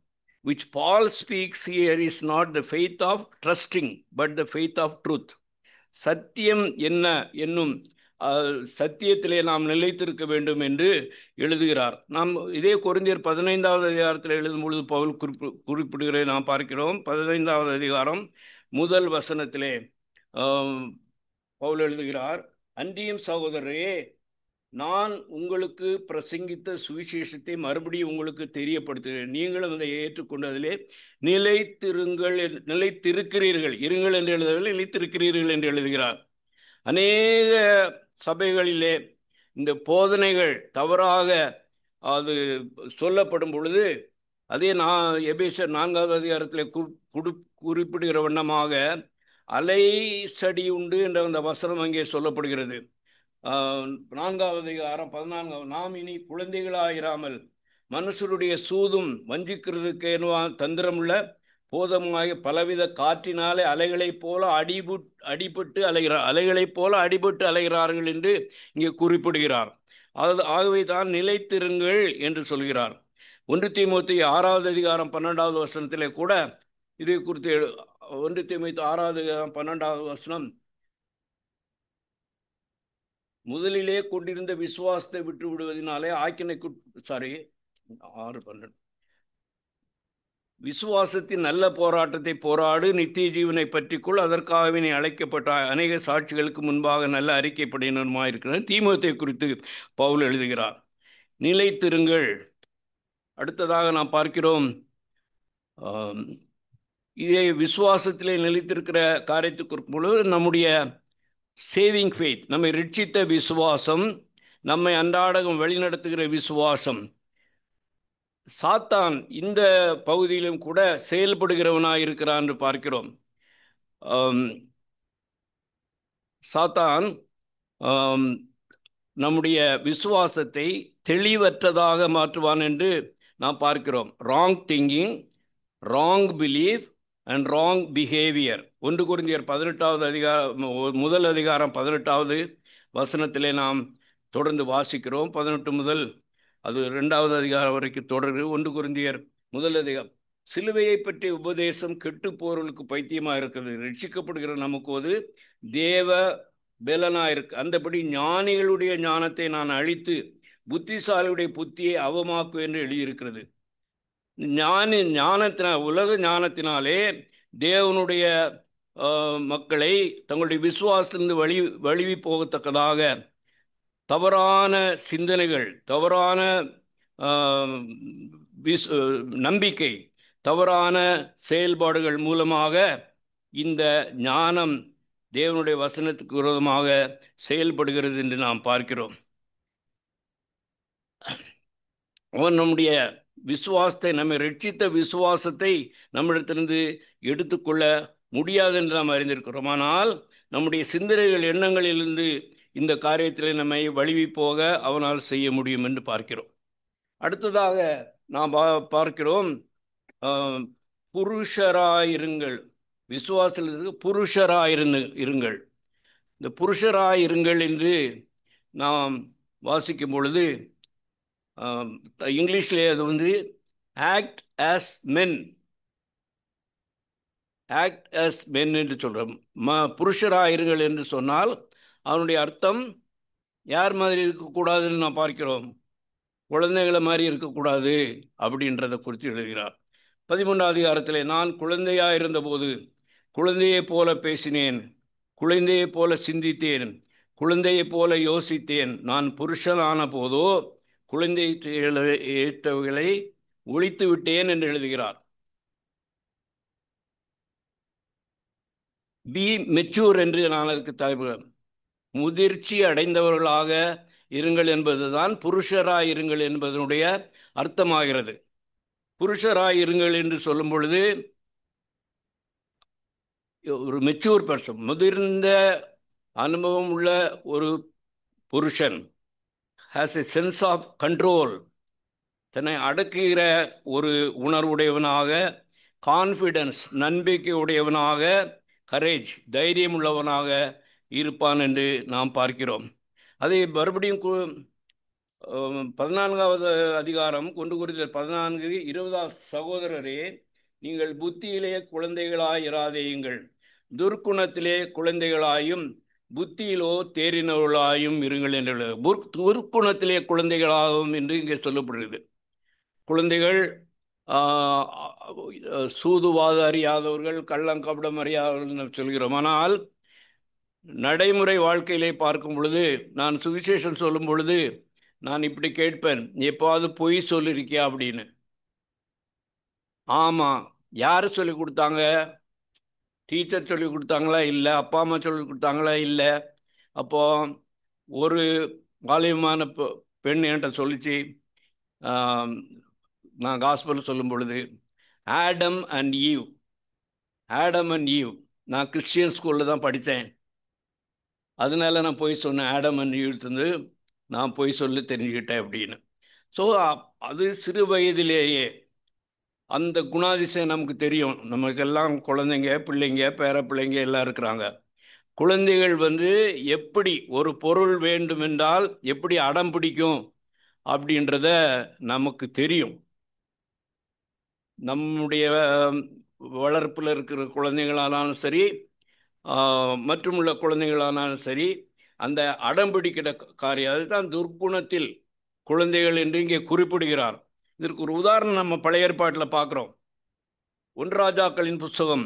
which Paul speaks here is not the faith of trusting but the faith of truth. சத்தியம் என்ன என்னும் சத்தியத்திலே நாம் நிலைத்திருக்க வேண்டும் என்று எழுதுகிறார். நாம் இதே கொரிந்தியர் 15வது அதிகாரத்தில் எழுதும் பொழுது பவுல் குறிப்பிடுகிறதை நாம் பார்க்கிறோம். 15வது அதிகாரம் முதல் வசனத்திலே பவுல் எழுதுகிறார், அன்றியும் சகோதரரே, நான் உங்களுக்கு பிரசங்கித்த சுவிசேஷத்தை மறுபடியும் உங்களுக்கு தெரியப்படுத்துகிறேன். நீங்களும் அதை ஏற்றுக்கொண்டதிலே நிலைத்திருக்கிறீர்கள். இருங்கள் என்று எழுதவில்லை, நிலைத்திருக்கிறீர்கள் என்று எழுதுகிறார். அநேக சபைகளிலே இந்த போதனைகள் தவறாக அது சொல்லப்படும் பொழுது, அதே எபேசியர் 4வது அதிகாரத்தில் குறிப்பிடுகிற வண்ணமாக அலைசடி உண்டு என்ற அந்த வசனம் அங்கே சொல்லப்படுகிறது. 4வது அதிகாரம் 14, நாம் இனி குழந்தைகளாயிராமல் மனுஷருடைய சூதும் வஞ்சிக்கிறதுக்கு தந்திரமுள்ள போதமாகிய பலவித காற்றினாலே அலைகளைப் போல அடிபட்டு அலைகிறார்கள் என்று இங்கே குறிப்பிடுகிறார். ஆகவே தான் நிலைத்திருங்கள் என்று சொல்கிறார். 1 தீமோத்தேயு 6வது அதிகாரம் 12வது வசனத்திலே கூட இதை குறித்து 1 தீமோத்தேயு 6வது அதிகாரம் 12வது வசனம், முதலிலே கொண்டிருந்த விசுவாசத்தை விட்டு விடுவதனாலே விசுவாசத்தின் நல்ல போராட்டத்தை போராடு, நித்திய ஜீவனை பற்றிக்குள், அதற்காக நீ அழைக்கப்பட்ட அநேக சாட்சிகளுக்கு முன்பாக நல்ல அறிக்கைப்படினருமாக இருக்கிறது. தீமோத்தேயு குறித்து பவுல் எழுதுகிறார். நிலைத்திருங்கள். அடுத்ததாக நாம் பார்க்கிறோம், இதே விசுவாசத்திலே நிலைத்திருக்கிற காரியத்துக்கு பொழுது நம்முடைய சேவிங் ஃபெய்த், நம்மை ரட்சித்த விசுவாசம், நம்மை அன்றாடம் வழிநடத்துகிற விசுவாசம். சாத்தான் இந்த பகுதியிலும் கூட செயல்படுகிறவனாக இருக்கிறான் என்று பார்க்கிறோம். சாத்தான் நம்முடைய விசுவாசத்தை தெளிவற்றதாக மாற்றுவான் என்று நாம் பார்க்கிறோம். Wrong thinking, wrong belief and wrong behaviour. 1 கொரிந்தியர் 18வது அதிகாரம் முதல் அதிகாரம் 18வது வசனத்திலே நாம் தொடர்ந்து வாசிக்கிறோம். 18 முதல் அது 2வது அதிகாரம் வரைக்கும் தொடர்ந்து. 1 கொரிந்தியர் முதல் அதிகாரம், சிலுவையை பற்றிய உபதேசம் கெட்டு போர்களுக்கு பைத்தியமாக இருக்கிறது, ரட்சிக்கப்படுகிற நமக்கு ஒரு தேவ பலனாக இருக்கு. அந்தபடி ஞானிகளுடைய ஞானத்தை நான் அழித்து புத்திசாலியுடைய புத்தியை அவமாக்குவேன் என்று எழுதியிருக்கிறது. உலக ஞானத்தினாலே தேவனுடைய மக்களை தங்களுடைய விசுவாசத்திலிருந்து வழுவி போகத்தக்கதாக தவறான சிந்தனைகள், தவறான நம்பிக்கை, தவறான செயல்பாடுகள் மூலமாக இந்த ஞானம் தேவனுடைய வசனத்துக்கு விரோதமாக செயல்படுகிறது என்று நாம் பார்க்கிறோம். அவன் நம்முடைய விசுவாசத்தை, நம்மை ரட்சித்த விசுவாசத்தை நம்மிடத்திலிருந்து எடுத்துக்கொள்ள முடியாது என்று நாம் அறிந்திருக்கிறோம். ஆனால் நம்முடைய சிந்தனைகள், எண்ணங்களிலிருந்து இந்த காரியத்தில் நம்மை வழுவி போக அவனால் செய்ய முடியும் என்று பார்க்கிறோம். அடுத்ததாக நாம் பார்க்கிறோம், புருஷராயிருங்கள். விசுவாசத்திலிருந்து புருஷராயிருங்கள். இந்த புருஷராயிருங்கள் என்று நாம் வாசிக்கும் பொழுது இங்கிலீஷ்லேயே அது ஆக்ட் ஆஸ் மென் என்று சொல்கிறோம். புருஷராயிருங்கள் என்று சொன்னால் அவனுடைய அர்த்தம் யார் மாதிரி இருக்கக்கூடாதுன்னு நாம் பார்க்கிறோம். குழந்தைகளை மாதிரி இருக்கக்கூடாது அப்படின்றத குறித்து எழுதுகிறார். 13வது அதிகாரத்தில், நான் குழந்தையாக இருந்தபோது குழந்தையைப் போல பேசினேன், குழந்தையைப் போல சிந்தித்தேன், குழந்தையைப் போல யோசித்தேன். நான் புருஷனான போதோ குழந்தை ஏற்றவைகளை ஒழித்து விட்டேன் என்று எழுதுகிறார். பி மெச்சூர் என்று நான் அதுக்கு தலைப்புகிறேன். முதிர்ச்சி அடைந்தவர்களாக இருங்கள் என்பதுதான் புருஷராயிருங்கள் என்பதனுடைய அர்த்தமாகிறது. புருஷராயிருங்கள் என்று சொல்லும் பொழுது ஒரு மெச்சூர் பர்சன், முதிர்ந்த அனுபவம் உள்ள ஒரு புருஷன், has a sense of control, தன்னை அடக்குகிற ஒரு உணர்வுடையவனாக, கான்ஃபிடன்ஸ், நம்பிக்கை உடையவனாக, கரேஜ், தைரியம் உள்ளவனாக இருப்பான் என்று நாம் பார்க்கிறோம். அதை மறுபடியும் 14வது அதிகாரம் 1 Corinthians 14:20, சகோதரரே, நீங்கள் புத்தியிலே குழந்தைகளாயிராதேயுங்கள், துர்க்குணத்திலே குழந்தைகளாயும் புத்தியிலோ தேறினவர்களாயும் இருங்கள் என்று. துர்க்குணத்திலே குழந்தைகளாகும் என்று இங்கே சொல்லப்படுகிறது. குழந்தைகள் சூதுவாத அறியாதவர்கள், கள்ளங்கபடம் அறியாதவர்கள் சொல்கிறோம். ஆனால் நடைமுறை வாழ்க்கையிலே பார்க்கும் பொழுது, நான் சுவிசேஷம் சொல்லும் பொழுது நான் இப்படி கேட்பேன், எப்பாவது பொய் சொல்லிருக்கியா அப்படின்னு. ஆமாம். யார் சொல்லி கொடுத்தாங்க? டீச்சர் சொல்லி கொடுத்தாங்களா? இல்லை. அப்பா அம்மா சொல்லி கொடுத்தாங்களா? இல்லை. அப்போ ஒரு வாலிபமான பெண் என்கிட்ட சொல்லிச்சு, நான் காஸ்பல் சொல்லும் பொழுது, ஆடம் அண்ட் ஈவ். நான் கிறிஸ்டியன் ஸ்கூலில் தான் படித்தேன், அதனால நான் போய் சொன்னேன். ஆடம் அண்ட் ஈவ்லேருந்து நான் போய் சொல்லி தெரிஞ்சுக்கிட்டேன் அப்படின்னு. ஸோ அது சிறு வயதிலேயே அந்த குணாதிசயம் நமக்கு தெரியும். நமக்கெல்லாம் குழந்தைங்க, பிள்ளைங்க, பேர பிள்ளைங்க எல்லாம் இருக்கிறாங்க. குழந்தைகள் எப்படி ஒரு பொருள் வேண்டுமென்றால் எப்படி அடம் பிடிக்கும் அப்படின்றத நமக்கு தெரியும். நம்முடைய வளர்ப்பில் இருக்கிற குழந்தைகளானாலும் சரி, மற்றும் உள்ள குழந்தைகளானாலும் சரி, அந்த அடம் பிடிக்கிற காரியம் அதுதான் துர்க்குணத்தில் குழந்தைகள் என்று இங்கே குறிப்பிடுகிறார். இதற்கு ஒரு உதாரணம் நம்ம பழைய ஏற்பாட்டில் பார்க்குறோம். 1 ராஜாக்களின் புஸ்தகம்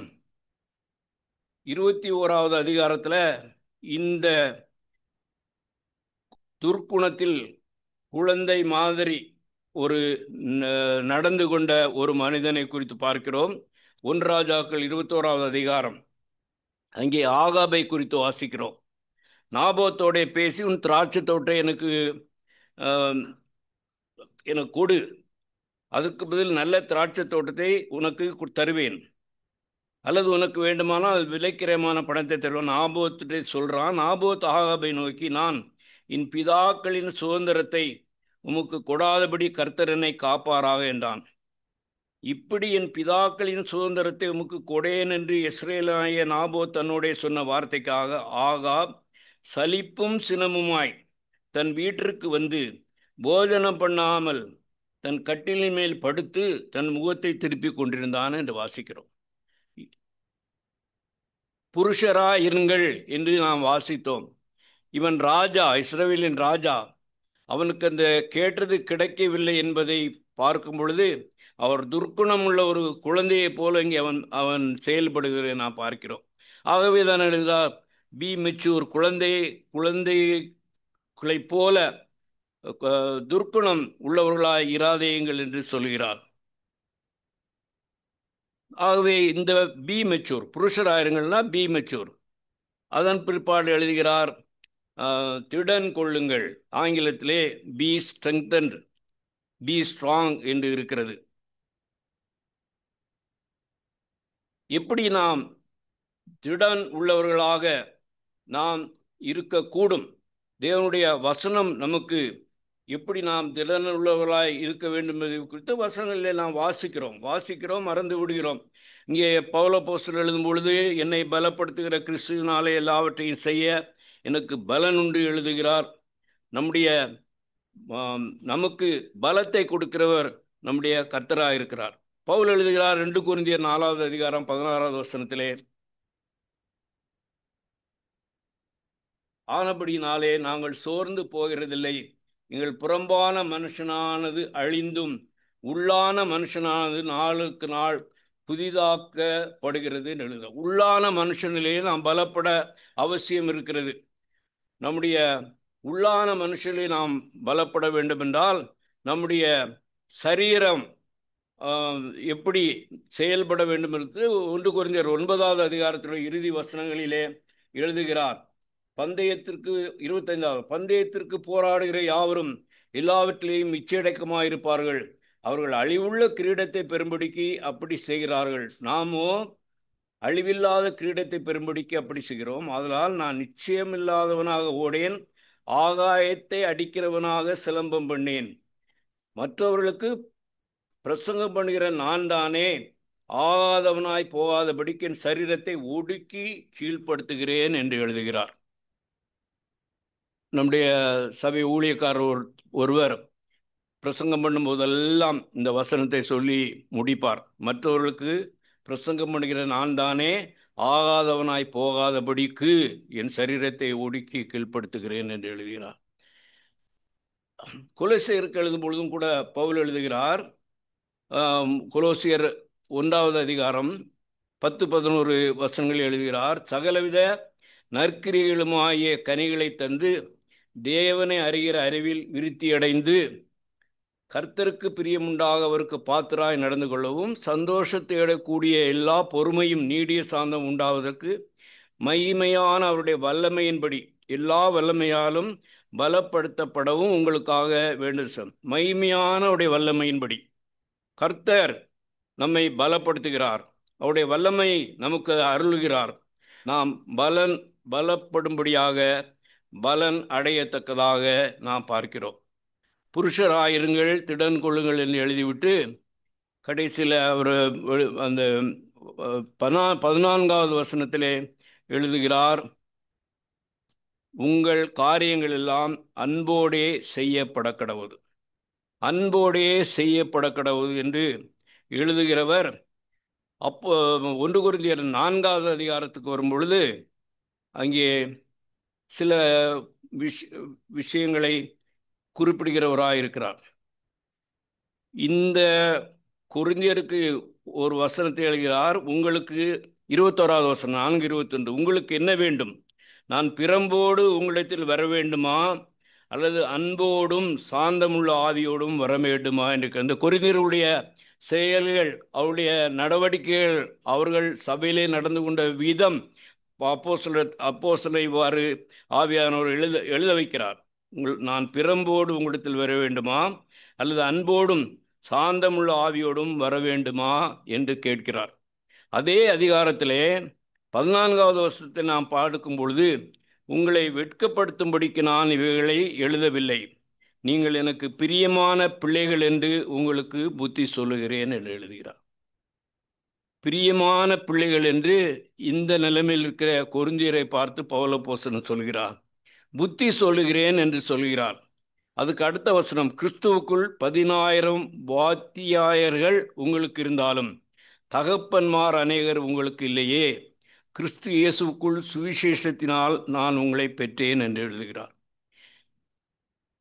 21வது அதிகாரத்தில் இந்த துர்க்குணத்தில் குழந்தை மாதிரி ஒரு நடந்து கொண்ட ஒரு மனிதனை குறித்து பார்க்கிறோம். 1 ராஜாக்கள் 21வது அதிகாரம். அங்கே ஆகாபை குறித்து வாசிக்கிறோம். நாபோத்தோட பேசி, உன் திராட்சை தோட்டை எனக்கு கொடு, அதற்கு பதில் நல்ல திராட்சை தோட்டத்தை உனக்கு தருவேன், அல்லது உனக்கு வேண்டுமானால் விலைக்கிரயமான பணத்தை தருவேன். நாபோத்தை சொல்றான். நாபோத் ஆகாபை நோக்கி, நான் என் பிதாக்களின் சுதந்திரத்தை உமக்கு கொடாதபடி கர்த்தர் என்னை காப்பாராக என்றான். இப்படி என் பிதாக்களின் சுதந்திரத்தை உமக்கு கொடேன் என்று இஸ்ரேலாய நாபோத் தன்னோட சொன்ன வார்த்தைக்காக ஆகாப் சலிப்பும் சினமுமாய் தன் வீட்டிற்கு வந்து போஜனம் பண்ணாமல் தன் கட்டிலின் மேல் படுத்து தன் முகத்தை திருப்பி கொண்டிருந்தான் என்று வாசிக்கிறோம். புருஷரா இருங்கள் என்று நாம் வாசித்தோம். இவன் ராஜா, இஸ்ரவேலின் ராஜா. அவனுக்கு அந்த கேட்டது கிடைக்கவில்லை என்பதை பார்க்கும் பொழுது அவர் துர்க்குணம் உள்ள ஒரு குழந்தையை போல இங்கே அவன் செயல்படுகிறதை நாம் பார்க்கிறோம். ஆகவே தான் எழுதுகிறார், பி மெச்சூர், குழந்தைகளை போல துர்க்குணம் உள்ளவர்களாய் இராதேயுங்கள் என்று சொல்கிறார். ஆகவே இந்த பி மெச்சூர், புருஷராயிருங்கள்னா பி மெச்சூர். அதன் பிற்பாடு எழுதுகிறார், திடன் கொள்ளுங்கள். ஆங்கிலத்திலே பி ஸ்ட்ரெங்தன்ட், பி ஸ்ட்ராங் என்று இருக்கிறது. எப்படி நாம் திடன் உள்ளவர்களாக நாம் இருக்கக்கூடும்? தேவனுடைய வசனம் நமக்கு எப்படி நாம் திடன் உள்ளவர்களாய் இருக்க வேண்டும் என்பதை குறித்து வசனங்களிலே நாம் வாசிக்கிறோம், மறந்து விடுகிறோம். இங்கே பவுலப்போஸ்தலர் எழுதும் பொழுது, என்னை பலப்படுத்துகிற கிறிஸ்துவினாலே எல்லாவற்றையும் செய்ய எனக்கு பலன் உண்டு எழுதுகிறார். நமக்கு பலத்தை கொடுக்கிறவர் நம்முடைய கர்த்தராக இருக்கிறார். பவுல் எழுதுகிறார் 2 கொரிந்தியர் 4வது அதிகாரம் 16வது வசனத்திலே, ஆனபடினாலே நாங்கள் சோர்ந்து போகிறதில்லை, எங்கள் புறம்பான மனுஷனானது அழிந்தும் உள்ளான மனுஷனானது நாளுக்கு நாள் புதிதாக்கப்படுகிறது எழுத. உள்ளான மனுஷனிலேயே நாம் பலப்பட அவசியம் இருக்கிறது. நம்முடைய உள்ளான மனுஷனிலே நாம் பலப்பட வேண்டும் என்றால் நம்முடைய சரீரம் எப்படி செயல்பட வேண்டும் என்று 1 கொரிந்தியர் 9வது அதிகாரத்துடைய இறுதி வசனங்களிலே எழுதுகிறார். 25வது பந்தயத்திற்கு போராடுகிற யாவரும் எல்லாவற்றிலேயும் இச்சையடக்கமாயிருப்பார்கள், அவர்கள் அழிவுள்ள கிரீடத்தை பெறும்படிக்கு அப்படி செய்கிறார்கள், நாமோ அழிவில்லாத கிரீடத்தை பெறும்படிக்கு அப்படி செய்கிறோம். அதனால் நான் நிச்சயமில்லாதவனாக ஓடேன், ஆகாயத்தை அடிக்கிறவனாக சிலம்பம் பண்ணேன், மற்றவர்களுக்கு பிரசங்கம் பண்ணுகிற நான் தானே ஆகாதவனாய் போகாதபடிக்கு என் சரீரத்தை ஒடுக்கி கீழ்ப்படுத்துகிறேன் என்று எழுதுகிறார். நம்முடைய சபை ஊழியக்காரர் ஒருவர் பிரசங்கம் பண்ணும்போதெல்லாம் இந்த வசனத்தை சொல்லி முடிப்பார். மற்றவர்களுக்கு பிரசங்கம் பண்ணுகிற நான் தானே ஆகாதவனாய் போகாதபடிக்கு என் சரீரத்தை ஒடுக்கி கீழ்ப்படுத்துகிறேன் என்று எழுதுகிறார். கொலோசியருக்கு எழுதும் பொழுதும் கூட பவுல் எழுதுகிறார். கொலோசியர் 1வது அதிகாரம் 10-11 வசனங்கள் எழுதுகிறார். சகலவித நற்கிரிகளுமாகிய கனிகளை தந்து தேவனை அறிகிற அறிவில் விருத்தியடைந்து கர்த்தருக்கு பிரியமுண்டாக அவருக்கு பாத்திராய் நடந்து கொள்ளவும் சந்தோஷத்தை அடையக்கூடிய எல்லா பொறுமையும் நீடிய சாந்தம் உண்டாவதற்கு மகிமையான அவருடைய வல்லமையின்படி எல்லா வல்லமையாலும் பலப்படுத்தப்படவும் உங்களுக்காக வேண்டும். மகிமையான அவருடைய வல்லமையின்படி கர்த்தர் நம்மை பலப்படுத்துகிறார். அவருடைய வல்லமை நமக்கு அருளுகிறார். நாம் பலப்படும்படியாக பலன் அடையத்தக்கதாக நாம் பார்க்கிறோம். புருஷராயிருங்கள் திடன் கொள்ளுங்கள் என்று எழுதிவிட்டு கடைசியில் அவர் அந்த 14வது வசனத்திலே எழுதுகிறார், உங்கள் காரியங்கள் எல்லாம் அன்போடே செய்யப்பட கடவுது. அன்போடே செய்யப்பட கடவுது என்று எழுதுகிறவர். அப்போ 1 கொரிந்தியர் 4வது அதிகாரத்துக்கு வரும் பொழுது அங்கே சில விஷயங்களை குறிப்பிடுகிறவராயிருக்கிறார். இந்த கொரிந்தியருக்கு ஒரு வசனத்தை எழுதுகிறார். உங்களுக்கு 21வது வசனம் 4:21, உங்களுக்கு என்ன வேண்டும்? நான் பிரம்போடு உங்களிடத்தில் வர வேண்டுமா அல்லது அன்போடும் சாந்தமுள்ள ஆவியோடும் வர வேண்டுமா என்று. அந்த கொரிந்தியருடைய செயல்கள், அவருடைய நடவடிக்கைகள், அவர்கள் சபையிலே நடந்து கொண்ட விதம் அப்போஸ்தலரை இவ்வாறு ஆவியானவர் எழுத வைக்கிறார். நான் பிரம்போடு உங்களிடத்தில் வர வேண்டுமா அல்லது அன்போடும் சாந்தமுள்ள ஆவியோடும் வர வேண்டுமா என்று கேட்கிறார். அதே அதிகாரத்திலே 14வது வசனத்தை நாம் பார்க்கும் பொழுது, உங்களை வெட்கப்படுத்தும்படிக்கு நான் இவைகளை எழுதவில்லை, நீங்கள் எனக்கு பிரியமான பிள்ளைகள் என்று உங்களுக்கு புத்தி சொல்லுகிறேன் என்று எழுதுகிறார். பிரியமான பிள்ளைகள் என்று இந்த நிலைமையில் இருக்கிற கொரிந்தியரை பார்த்து பவுல் அப்போஸ்தலன் சொல்கிறார். புத்தி சொல்லுகிறேன் என்று சொல்கிறார். அதுக்கு அடுத்த வசனம், கிறிஸ்துவுக்குள் 10,000 வாத்தியாயர்கள் உங்களுக்கு இருந்தாலும் தகப்பன்மார் அநேகர் உங்களுக்கு இல்லையே, கிறிஸ்து இயேசுக்குள் சுவிசேஷத்தினால் நான் உங்களை பெற்றேன் என்று எழுதுகிறார்.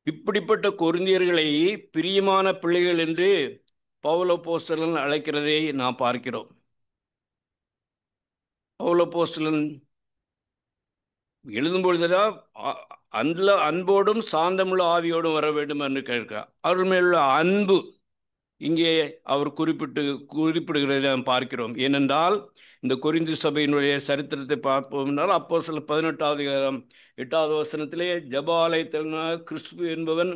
இப்படிப்பட்ட கொரிந்தியர்களை பிரியமான பிள்ளைகள் என்று பவுல் அப்போஸ்தலன் அழைக்கிறதை நாம் பார்க்கிறோம். பவுல் அப்போஸ்தலன் எழுதும் பொழுதுதான் அன்போடும் சாந்தமுள்ள ஆவியோடும் வர வேண்டும் என்று கேட்கிறார். அவர்கள் மேலுள்ள அன்பு இங்கே அவர் குறிப்பிடுகிறதை நாம் பார்க்கிறோம். ஏனென்றால் இந்த கொரிந்து சபையினுடைய சரித்திரத்தை பார்ப்போம் என்றால் அப்போஸ்தலர் 18வது அதிகாரம் 8வது வசனத்திலே, ஜெபாலயத்தில் கிறிஸ்து என்பவன்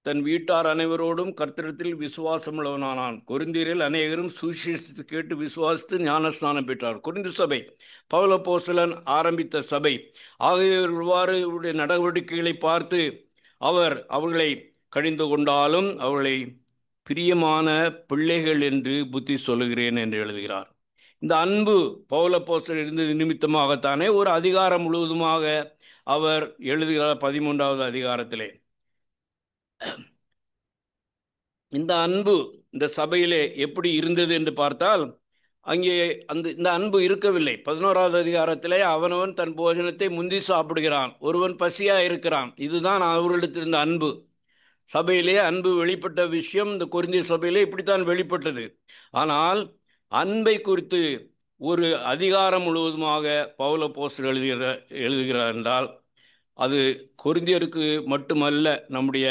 தன் வீட்டார் அனைவரோடும் கர்த்தரிடத்தில் விசுவாசமுள்ளவனானான். கொரிந்தியரில் அநேகரும் சுவிசேஷத்தை கேட்டு விசுவாசித்து ஞானஸ்நானம் பெற்றார். கொரிந்து சபை பவுல் அப்போஸ்தலன் ஆரம்பித்த சபை. ஆகியவர்கள் இவருடைய நடவடிக்கைகளை பார்த்து அவர்களை கடிந்து கொண்டாலும் அவர்களை பிரியமான பிள்ளைகள் என்று புத்தி சொல்லுகிறேன் என்று எழுதுகிறார். இந்த அன்பு பவுல் அப்போஸ்தலர் இருந்தது நிமித்தமாகத்தானே ஒரு அதிகாரம் முழுவதுமாக அவர் எழுதுகிறார். 13வது அதிகாரத்திலே இந்த அன்பு இந்த சபையிலே எப்படி இருந்தது என்று பார்த்தால், அங்கே இந்த அன்பு இருக்கவில்லை. 11வது அதிகாரத்திலே அவனவன் தன் போஜனத்தை முந்தி சாப்பிடுகிறான், ஒருவன் பசியா இருக்கிறான். இதுதான் அவர்களிடத்தில் இருந்த அன்பு. சபையிலே அன்பு வெளிப்பட்ட விஷயம் இந்த கொரிந்திய சபையிலே இப்படித்தான் வெளிப்பட்டது. ஆனால் அன்பை குறித்து ஒரு அதிகாரம் முழுவதுமாக பவுல் அப்போஸ்தலர் எழுதுகிறார் என்றால் அது கொரிந்தியருக்கு மட்டுமல்ல, நம்முடைய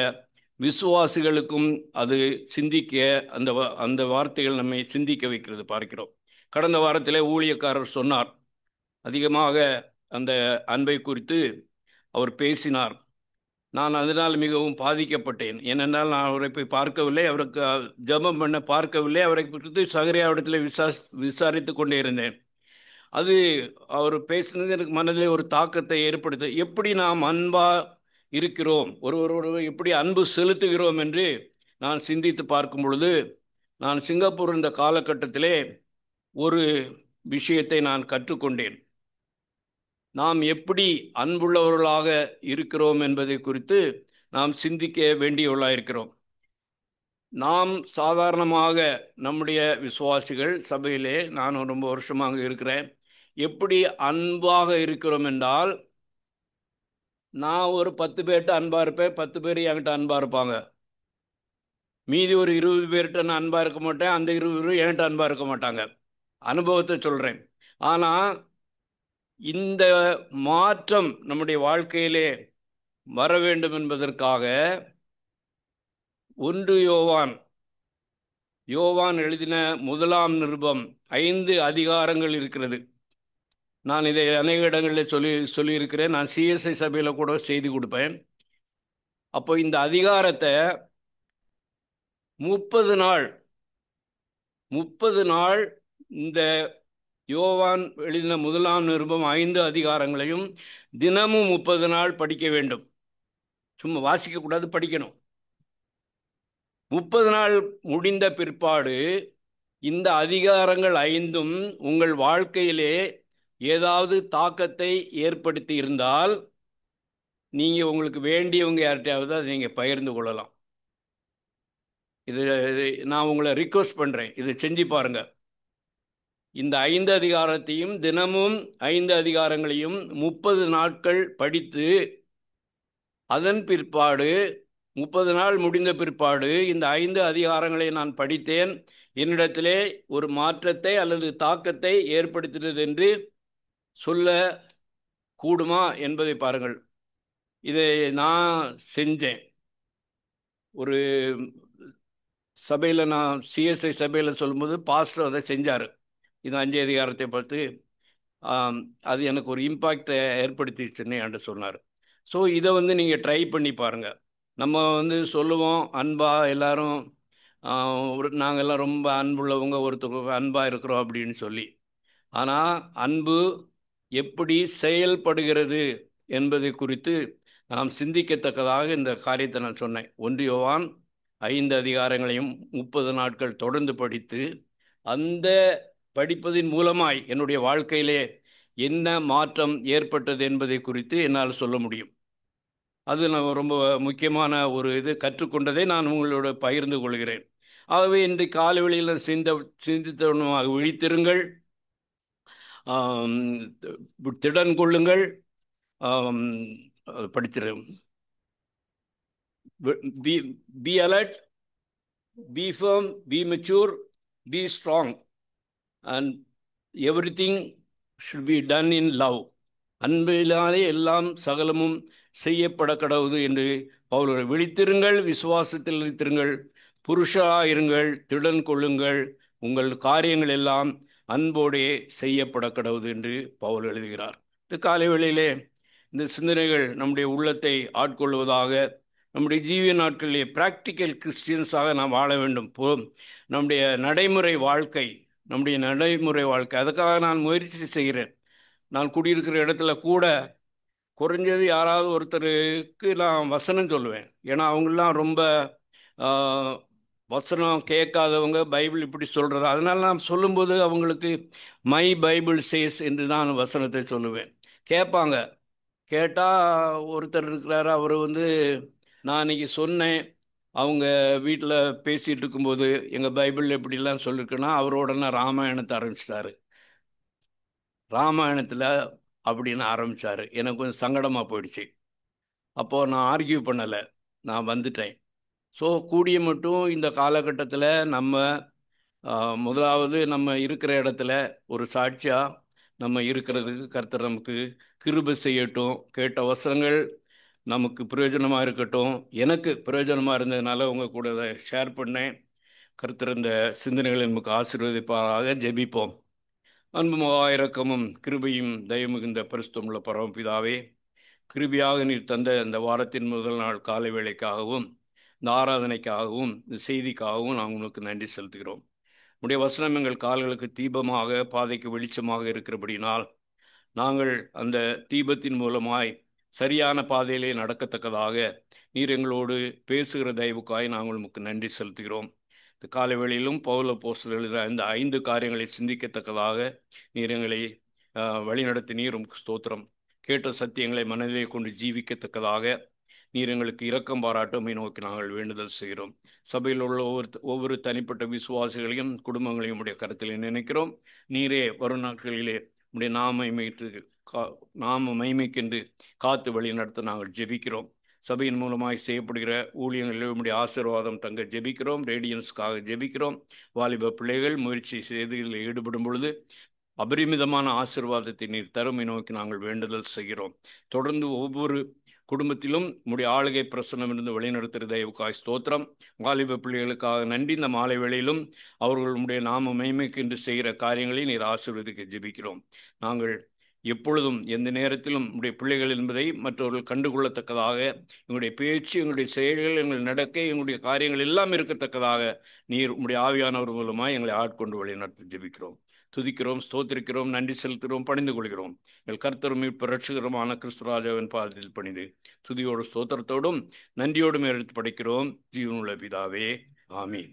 விசுவாசிகளுக்கும் அது சிந்திக்க அந்த வார்த்தைகள் நம்மை சிந்திக்க வைக்கிறது பார்க்கிறோம். கடந்த வாரத்தில் ஊழியக்காரர் சொன்னார், அதிகமாக அந்த அன்பை குறித்து அவர் பேசினார். நான் அதனால் மிகவும் பாதிக்கப்பட்டேன். ஏனென்றால் நான் அவரை போய் பார்க்கவில்லை, அவருக்கு ஜெபம் பண்ண பார்க்கவில்லை, அவரை குறித்து சகரியாவிடத்தில் விசாரித்து கொண்டே இருந்தேன். அது அவர் பேசினது எனக்கு மனதில் ஒரு தாக்கத்தை ஏற்படுத்த, எப்படி நாம் அன்பா இருக்கிறோம், ஒருவரோடு எப்படி அன்பு செலுத்துகிறோம் என்று நான் சிந்தித்து பார்க்கும் பொழுது, நான் சிங்கப்பூர் இந்த காலகட்டத்திலே ஒரு விஷயத்தை நான் கற்றுக்கொண்டேன். நாம் எப்படி அன்புள்ளவர்களாக இருக்கிறோம் என்பதை குறித்து நாம் சிந்திக்க வேண்டியவர்களாக இருக்கிறோம். நாம் சாதாரணமாக நம்முடைய விசுவாசிகள் சபையிலே நான் ரொம்ப வருஷமாக இருக்கிறேன், எப்படி அன்பாக இருக்கிறோம் என்றால், நான் ஒரு 10 பேர்கிட்ட அன்பாக இருப்பேன், 10 பேர் என்கிட்ட அன்பாக இருப்பாங்க. மீதி ஒரு 20 பேர்கிட்ட நான் அன்பாக இருக்க மாட்டேன், அந்த 20 பேர் என்கிட்ட அன்பாக இருக்க மாட்டாங்க. அனுபவத்தை சொல்கிறேன். ஆனால் இந்த மாற்றம் நம்முடைய வாழ்க்கையிலே வர வேண்டும் என்பதற்காக 1 யோவான் எழுதின 1ஆம் நிருபம் 5 அதிகாரங்கள் இருக்கிறது. நான் இதை அநேக இடங்களில் சொல்லியிருக்கிறேன். நான் சிஎஸ்ஐ சபையில் கூட செய்தி கொடுப்பேன். அப்போ இந்த அதிகாரத்தை 30 நாள் இந்த யோவான் எழுதின 1ஆம் நிருபம் 5 அதிகாரங்களையும் தினமும் 30 நாள் படிக்க வேண்டும். சும்மா வாசிக்கக்கூடாது, படிக்கணும். 30 நாள் முடிந்த பிற்பாடு இந்த அதிகாரங்கள் 5ம் உங்கள் வாழ்க்கையிலே ஏதாவது தாக்கத்தை ஏற்படுத்தி இருந்தால் நீங்கள் உங்களுக்கு வேண்டியவங்க யார்கிட்டையாவது அதை நீங்கள் பகிர்ந்து கொள்ளலாம். இது நான் உங்களை ரிக்வெஸ்ட் பண்ணுறேன், இதை செஞ்சு பாருங்க. இந்த 5 அதிகாரத்தையும் தினமும் 5 அதிகாரங்களையும் 30 நாட்கள் படித்து அதன் பிற்பாடு 30 நாள் முடிந்த பிற்பாடு இந்த 5 அதிகாரங்களை நான் படித்தேன், என்னிடத்திலே ஒரு மாற்றத்தை அல்லது தாக்கத்தை ஏற்படுத்தினது என்று சொல்ல கூடுமா என்பதை பாருங்கள். இதை நான் செஞ்சேன். ஒரு சபையில், நான் சிஎஸ்ஐ சபையில் சொல்லும்போது பாஸ்டர் அதை செஞ்சார். இது 5 அதிகாரத்தை பார்த்து அது எனக்கு ஒரு இம்பாக்டை ஏற்படுத்திச்சுன்னு என்கிட்ட சொன்னார். ஸோ இதை நீங்கள் ட்ரை பண்ணி பாருங்கள். நம்ம சொல்லுவோம் அன்பாக எல்லாரும், நாங்கள் எல்லாம் ரொம்ப அன்புள்ளவங்க, ஒருத்தவங்க அன்பாக இருக்கிறோம் அப்படின்னு சொல்லி. ஆனால் அன்பு எப்படி செயல்படுகிறது என்பதை குறித்து நாம் சிந்திக்கத்தக்கதாக இந்த காரியத்தை நான் சொன்னேன். 1 யோவான் 5 அதிகாரங்களையும் 30 நாட்கள் தொடர்ந்து படித்து, அந்த படிப்பதின் மூலமாய் என்னுடைய வாழ்க்கையிலே என்ன மாற்றம் ஏற்பட்டது என்பதை குறித்து என்னால் சொல்ல முடியும். அது நான் ரொம்ப முக்கியமான ஒரு இது கற்றுக்கொண்டதை நான் உங்களோட பகிர்ந்து கொள்கிறேன். ஆகவே இந்த காலவெளியில் சிந்தித்தவனமாக விழித்திருங்கள், திடன் கொள்ளுங்கள், படிச்சிடும். Be alert, be firm, be mature, be strong, and everything should be done in love. அன்பிலாலே எல்லாம் சகலமும் செய்யப்பட கடவுது என்று பவுல். விழித்திருங்கள், விசுவாசத்தில் விழித்திருங்கள், புருஷராயிருங்கள், திடன் கொள்ளுங்கள், உங்கள் காரியங்கள் எல்லாம் அன்போடே செய்யப்பட கடவுது என்று பவுல் எழுதுகிறார். இந்த காலை வேளையிலே இந்த சிந்தனைகள் நம்முடைய உள்ளத்தை ஆட்கொள்வதாக, நம்முடைய ஜீவிய நாட்களிலே பிராக்டிக்கல் கிறிஸ்டியன்ஸாக நாம் வாழ வேண்டும். நம்முடைய நடைமுறை வாழ்க்கை அதுக்காக நான் முயற்சி செய்கிறேன். நான் குடியிருக்கிற இடத்துல கூட குறைஞ்சது யாராவது ஒருத்தருக்கு நான் வசனம் சொல்லுவேன். ஏன்னா அவங்களாம் ரொம்ப வசனம் கேட்காதவங்க, பைபிள் இப்படி சொல்கிறது. அதனால் நான் சொல்லும்போது அவங்களுக்கு மை பைபிள் சேஸ் என்று நான் வசனத்தை சொல்லுவேன். கேட்பாங்க. கேட்டால் ஒருத்தர் இருக்கிறார், அவர் நான் இன்னைக்கு சொன்னேன், அவங்க வீட்டில் பேசிகிட்டு இருக்கும்போது எங்கள் பைபிள் எப்படிலாம் சொல்லியிருக்குன்னா அவரோட நான் ராமாயணத்தை ஆரம்பிச்சிட்டாரு. ராமாயணத்தில் அப்படின்னு ஆரம்பித்தார். எனக்கு கொஞ்சம் சங்கடமாக போயிடுச்சு. அப்போது நான் ஆர்கியூ பண்ணலை, நான் வந்துட்டேன். ஸோ கூடிய மட்டும் இந்த காலகட்டத்தில் நம்ம முதலாவது நம்ம இருக்கிற இடத்துல ஒரு சாட்சியாக நம்ம இருக்கிறதுக்கு கர்த்தர் நமக்கு கிருபை செய்யட்டும். கேட்ட வசனங்கள் நமக்கு பிரயோஜனமாக இருக்கட்டும். எனக்கு பிரயோஜனமாக இருந்ததுனால உங்கள் கூட அதை ஷேர் பண்ணேன். கர்த்தர் இந்த சிந்தனைகளை நமக்கு ஆசீர்வதிப்பாராக. ஜெபிப்போம். அன்பு மகா இரக்கமும் கிருபையும் தயமிகுந்த பரிசுத்தமுள்ள பரமபிதாவே, கிருபியாக நீர் தந்த இந்த வாரத்தின் முதல் நாள் காலை வேளைக்காகவும், இந்த ஆராதனைக்காகவும், இந்த செய்திக்காகவும் நாங்கள் உங்களுக்கு நன்றி செலுத்துகிறோம். உடைய வசனம் எங்கள் கால்களுக்கு தீபமாக, பாதைக்கு வெளிச்சமாக இருக்கிறபடினால் நாங்கள் அந்த தீபத்தின் மூலமாய் சரியான பாதையிலே நடக்கத்தக்கதாக நீர் எங்களோடு பேசுகிற தயவுக்காய் நாங்கள் உங்களுக்கு நன்றி செலுத்துகிறோம். இந்த காலை வேளையிலும் பவுல் அப்போஸ்தலர் எழுதின இந்த 5 காரியங்களை சிந்திக்கத்தக்கதாக நீர் எங்களை வழிநடத்தி நீர் உமக்கு ஸ்தோத்திரம். கேட்ட சத்தியங்களை மனதிலே கொண்டு ஜீவிக்கத்தக்கதாக நீர் எங்களுக்கு இரக்கம் பாராட்டுமை நோக்கி நாங்கள் வேண்டுதல் செய்கிறோம். சபையில் உள்ள ஒவ்வொரு தனிப்பட்ட விசுவாசிகளையும் குடும்பங்களையும் உடைய கருத்தில் நினைக்கிறோம். நீரே வரும் நாட்களிலே உடைய நாம மைமைக்கென்று காத்து வழி நடத்த நாங்கள் ஜெபிக்கிறோம். சபையின் மூலமாய் செய்யப்படுகிற ஊழியங்களில் உடைய ஆசீர்வாதம் தங்க ஜெபிக்கிறோம். ரேடியன்ஸ்க்காக ஜெபிக்கிறோம். வாலிப பிள்ளைகள் முயற்சி செய்திகளில் ஈடுபடும் பொழுது அபரிமிதமான ஆசீர்வாதத்தை நீர் தருமை நோக்கி நாங்கள் வேண்டுதல் செய்கிறோம். தொடர்ந்து ஒவ்வொரு குடும்பத்திலும் உடைய ஆளுகை பிரசனம் இருந்து வழிநடத்துகிற தயவுக்காய் ஸ்தோத்திரம். வாலிப பிள்ளைகளுக்காக நன்றி. இந்த மாலை வேளையிலும் அவர்களுடைய நாம மேன்மைக்கு என்று செய்கிற காரியங்களை நீர் ஆசீர்வதிக்க ஜெபிக்கிறோம். நாங்கள் எப்பொழுதும் எந்த நேரத்திலும் உடைய பிள்ளைகள் என்பதை மற்றவர்கள் கண்டுகொள்ளத்தக்கதாக எங்களுடைய பேச்சு, எங்களுடைய செயல்கள், எங்கள் நடக்கை, எங்களுடைய காரியங்கள் எல்லாம் இருக்கத்தக்கதாக நீர் உடைய ஆவியானவர் மூலமாக எங்களை ஆட்கொண்டு வழி நடத்தி ஜெபிக்கிறோம். துதிக்கிறோம், ஸ்தோத்திரிக்கிறோம், நன்றி செலுத்துகிறோம், பணிந்து கொள்கிறோம். எங்கள் கர்த்தரும் மீட்பு ரட்சகருமான கிறிஸ்துராஜாவின் பாதத்தில் பணிந்து துதியோடு ஸ்தோத்திரத்தோடும் நன்றியோடும் எடுத்து படைக்கிறோம். ஜீவனுள்ள பிதாவே, ஆமீன்.